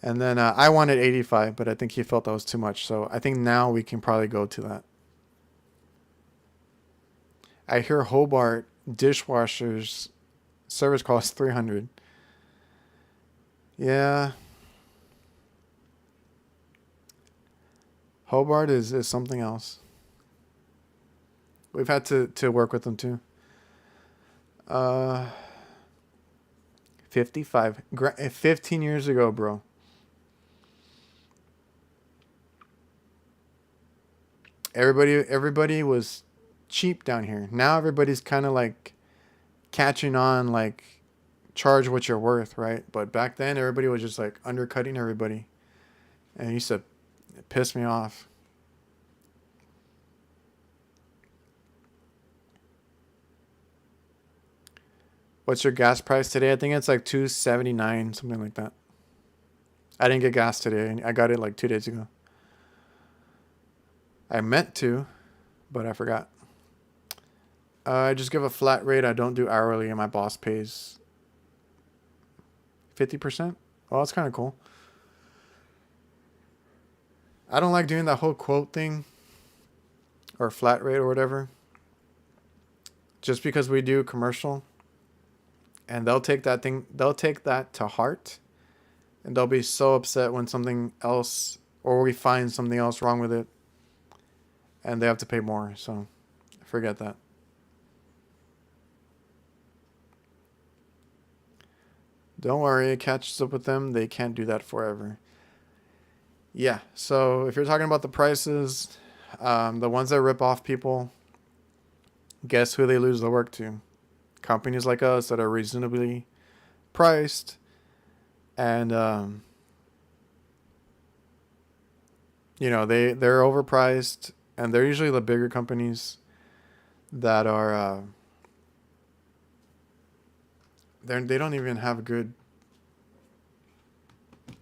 And then I wanted 85, but I think he felt that was too much. So I think now we can probably go to that. I hear Hobart dishwashers service cost 300. Yeah. Hobart is something else. We've had to work with them too. 55. 15 years ago, bro. Everybody was cheap down here. Now everybody's kind of like catching on, like charge what you're worth, right? But back then everybody was just like undercutting everybody, and it used to piss me off. What's your gas price today? I think it's like $2.79, something like that. I didn't get gas today. I got it like 2 days ago. I meant to, but I forgot. I just give a flat rate. I don't do hourly, and my boss pays 50%. Well, that's kind of cool. I don't like doing that whole quote thing or flat rate or whatever. Just because we do commercial, and they'll take that to heart, and they'll be so upset when something else or we find something else wrong with it, and they have to pay more. So forget that. Don't worry, it catches up with them. They can't do that forever. Yeah, so if you're talking about the prices, the ones that rip off people, guess who they lose the work to? Companies like us that are reasonably priced and they're overpriced, and they're usually the bigger companies that are they don't even have good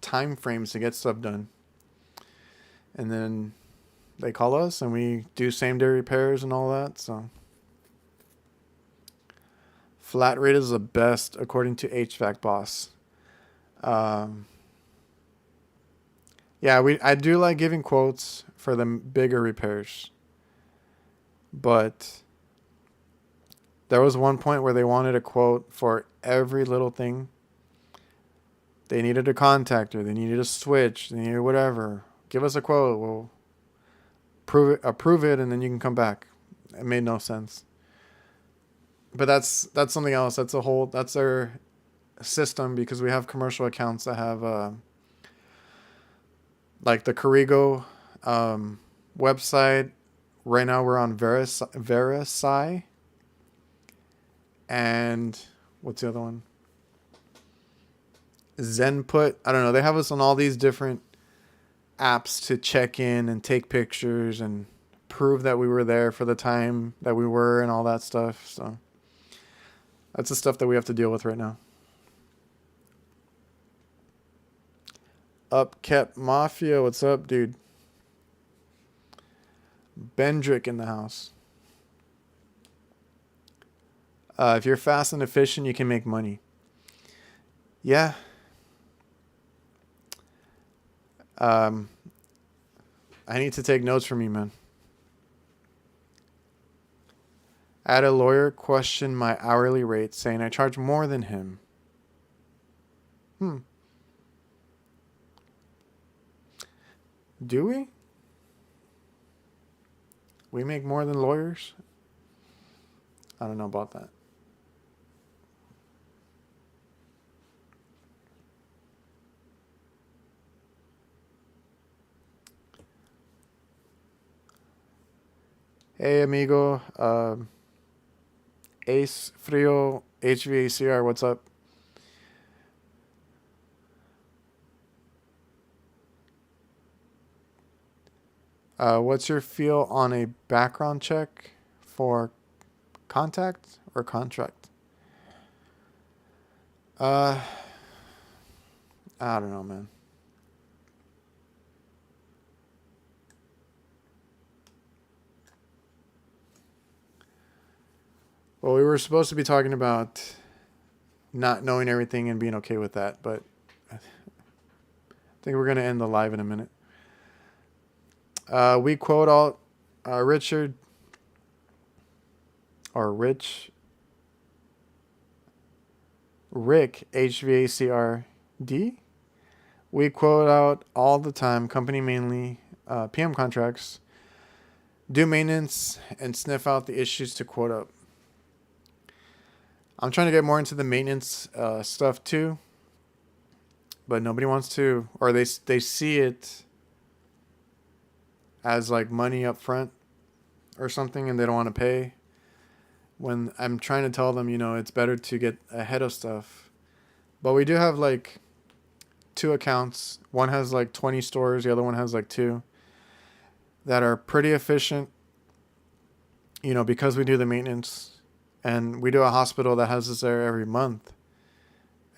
time frames to get stuff done. And then they call us and we do same day repairs and all that. So flat rate is the best according to HVAC Boss. Yeah, I do like giving quotes for the bigger repairs. But there was one point where they wanted a quote for every little thing. They needed a contactor, they needed a switch, they needed whatever. Give us a quote, we'll approve it, and then you can come back. It made no sense. But that's something else. That's their system, because we have commercial accounts that have like the Corrigo website. Right now we're on Verify. And what's the other one? Zenput. I don't know. They have us on all these different apps to check in and take pictures and prove that we were there for the time that we were and all that stuff. So that's the stuff that we have to deal with right now. Upkept Mafia, what's up, dude? Bendrick in the house. If you're fast and efficient, you can make money. Yeah. I need to take notes from you, man. I had a lawyer question my hourly rate, saying I charge more than him. Do we? We make more than lawyers? I don't know about that. Hey, amigo. Ace Frio HVACR, what's up? What's your feel on a background check for contact or contract? I don't know, man. Well, we were supposed to be talking about not knowing everything and being okay with that, but I think we're going to end the live in a minute. We quote all Richard or Rick HVACRD. We quote out all the time, company mainly, PM contracts, do maintenance, and sniff out the issues to quote up. I'm trying to get more into the maintenance stuff too, but nobody wants to, or they see it as like money up front or something, and they don't want to pay. When I'm trying to tell them, it's better to get ahead of stuff. But we do have like 2 accounts. One has like 20 stores. The other one has like 2 that are pretty efficient, because we do the maintenance. And we do a hospital that has us there every month.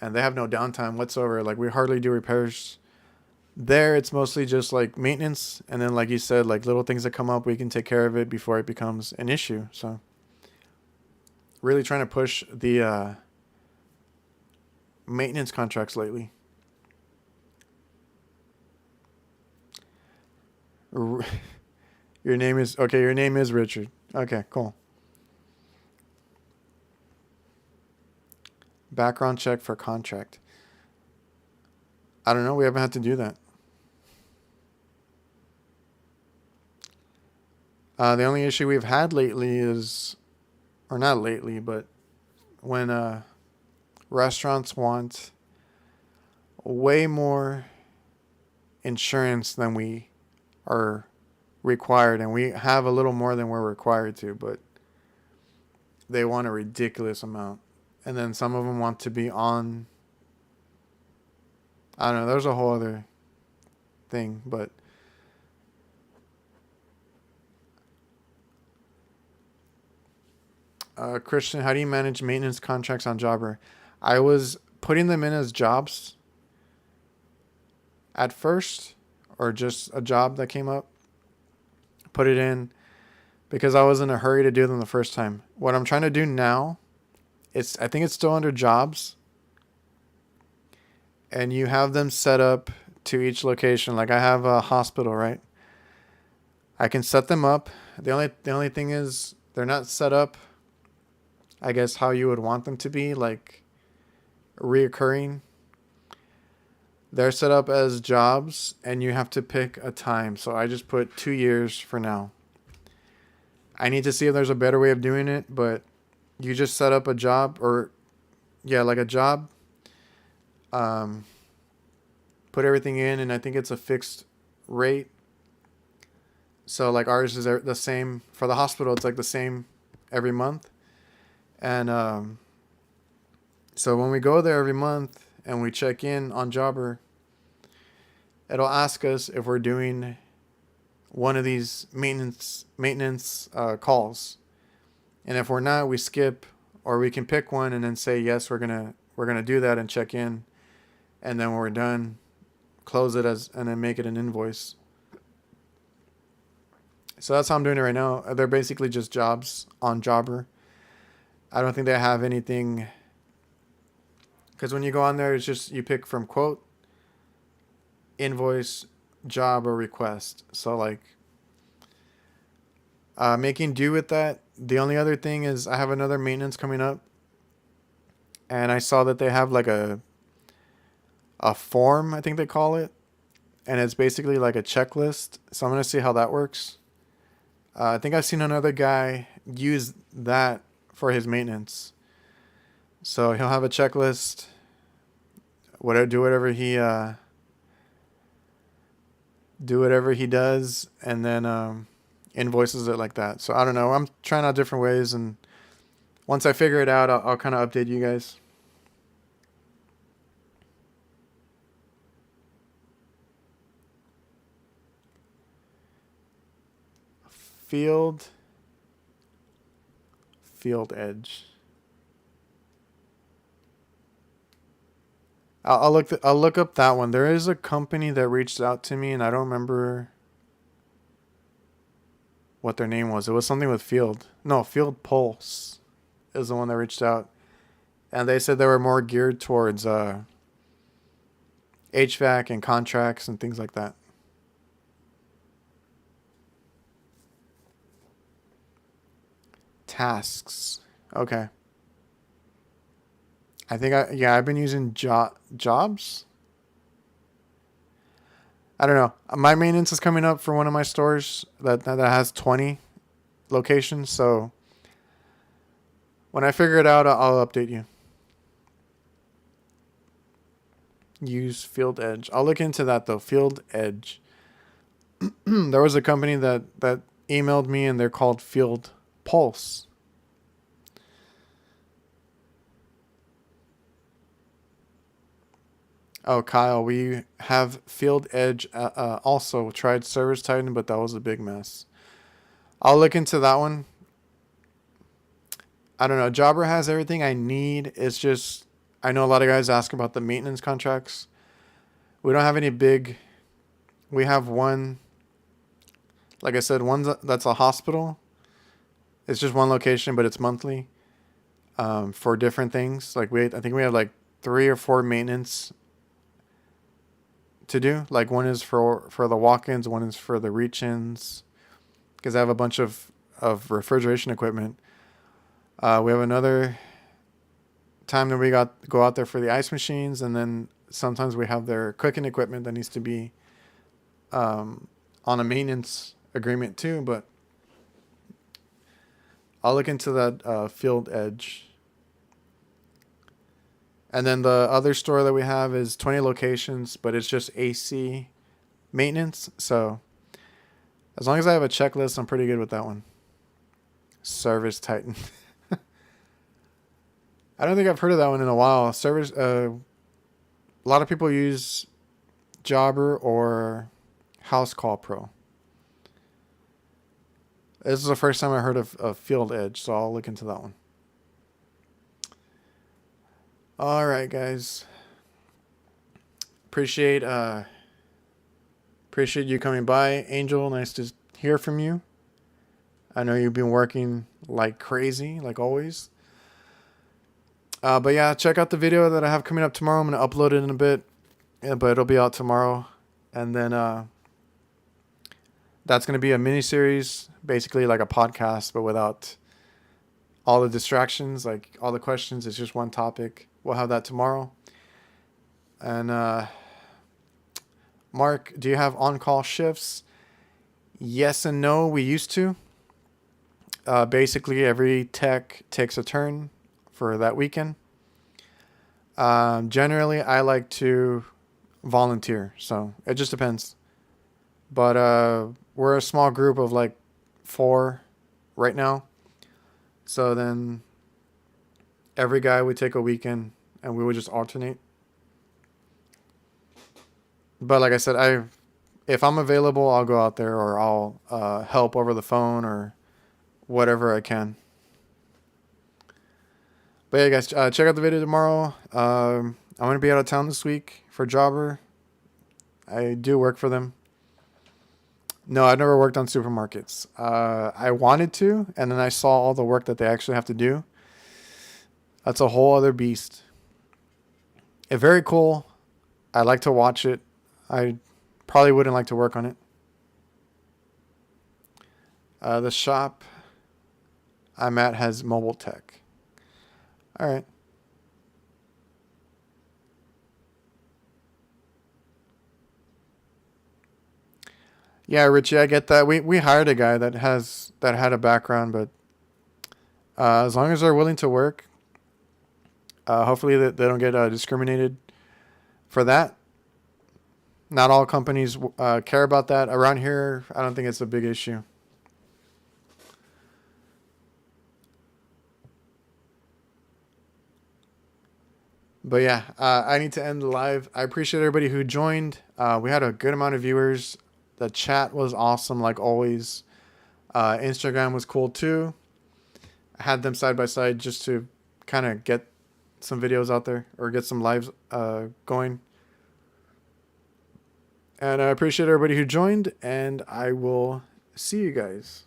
And they have no downtime whatsoever. Like, we hardly do repairs. There, it's mostly just like maintenance. And then, like you said, like little things that come up, we can take care of it before it becomes an issue. So, really trying to push the maintenance contracts lately. Your name is Richard. Okay, cool. Background check for contract. I don't know. We haven't had to do that. The only issue we've had lately is, or not lately, but when restaurants want way more insurance than we are required, and we have a little more than we're required to, but they want a ridiculous amount. And then some of them want to be on, I don't know, there's a whole other thing, but Christian, how do you manage maintenance contracts on Jobber? I was putting them in as jobs at first, or just a job that came up. Put it in because I was in a hurry to do them the first time. What I'm trying to do now, I think it's still under jobs, and you have them set up to each location. Like I have a hospital, right? I can set them up. The only thing is they're not set up, I guess, how you would want them to be, like reoccurring. They're set up as jobs, and you have to pick a time. So I just put 2 years for now. I need to see if there's a better way of doing it, but you just set up a job, or yeah, like a job. Um, Put everything in, and I think it's a fixed rate. So like ours is the same for the hospital. It's like the same every month, and so when we go there every month and we check in on Jobber, it'll ask us if we're doing one of these maintenance calls, and if we're not, we skip, or we can pick one and then say yes, we're gonna do that and check in, and then when we're done, close it and then make it an invoice. So that's how I'm doing it right now. They're basically just jobs on Jobber. I don't think they have anything, because when you go on there, it's just you pick from quote, invoice, job, or request. So like making do with that. The only other thing is I have another maintenance coming up, and I saw that they have like a form, I think they call it, and it's basically like a checklist. So I'm gonna see how that works. I think I've seen another guy use that for his maintenance. So he'll have a checklist, do whatever he does, and then invoices it like that. So I don't know. I'm trying out different ways, and once I figure it out, I'll kind of update you guys. Field Edge. I'll look up that one. There is a company that reached out to me, and I don't remember what their name was. It was something with Field. No, Field Pulse is the one that reached out, and they said they were more geared towards HVAC and contracts and things like that. Tasks. Okay. I think I've been using jobs. I don't know. My maintenance is coming up for one of my stores that has 20 locations. So when I figure it out, I'll update you. Use Field Edge. I'll look into that though. Field Edge. There was a company that emailed me, and they're called Field Pulse. Oh, Kyle, we have Field Edge also. Tried Service Titan, but that was a big mess. I'll look into that one. I don't know. Jobber has everything I need. It's just, I know a lot of guys ask about the maintenance contracts. We don't have any big. We have one, like I said, one that's a hospital. It's just one location, but it's monthly for different things. Like I think we have like 3 or 4 maintenance to do. Like one is for the walk-ins, one is for the reach-ins, because I have a bunch of refrigeration equipment. We have another time that we go out there for the ice machines, and then sometimes we have their cooking equipment that needs to be on a maintenance agreement too. But I'll look into that Field Edge, And then the other store that we have is 20 locations, but it's just AC maintenance. So as long as I have a checklist, I'm pretty good with that one. Service Titan. I don't think I've heard of that one in a while. Service. A lot of people use Jobber or House Call Pro. This is the first time I heard of Field Edge, so I'll look into that one. All right, guys. Appreciate you coming by, Angel. Nice to hear from you. I know you've been working like crazy, like always. But yeah, check out the video that I have coming up tomorrow. I'm gonna upload it in a bit, yeah, but it'll be out tomorrow, and then that's gonna be a mini series, basically like a podcast, but without all the distractions, like all the questions. It's just one topic. We'll have that tomorrow. And Mark, do you have on-call shifts? Yes and no. We used to. Basically, every tech takes a turn for that weekend. Generally, I like to volunteer, so it just depends. But we're a small group of like 4 right now. So then every guy would take a weekend and we would just alternate. But like I said, if I'm available, I'll go out there or I'll help over the phone or whatever I can. But yeah, guys, check out the video tomorrow. I'm going to be out of town this week for Jobber. I do work for them. No, I've never worked on supermarkets. I wanted to, and then I saw all the work that they actually have to do. That's a whole other beast. It's very cool. I like to watch it. I probably wouldn't like to work on it. The shop I'm at has mobile tech. All right. Yeah, Richie, I get that. We hired a guy that had a background, but as long as they're willing to work, hopefully they don't get discriminated for that. Not all companies care about that. Around here, I don't think it's a big issue. But yeah, I need to end the live. I appreciate everybody who joined. We had a good amount of viewers. The chat was awesome, like always. Instagram was cool too. I had them side by side just to kind of get some videos out there or get some lives going. And I appreciate everybody who joined, and I will see you guys.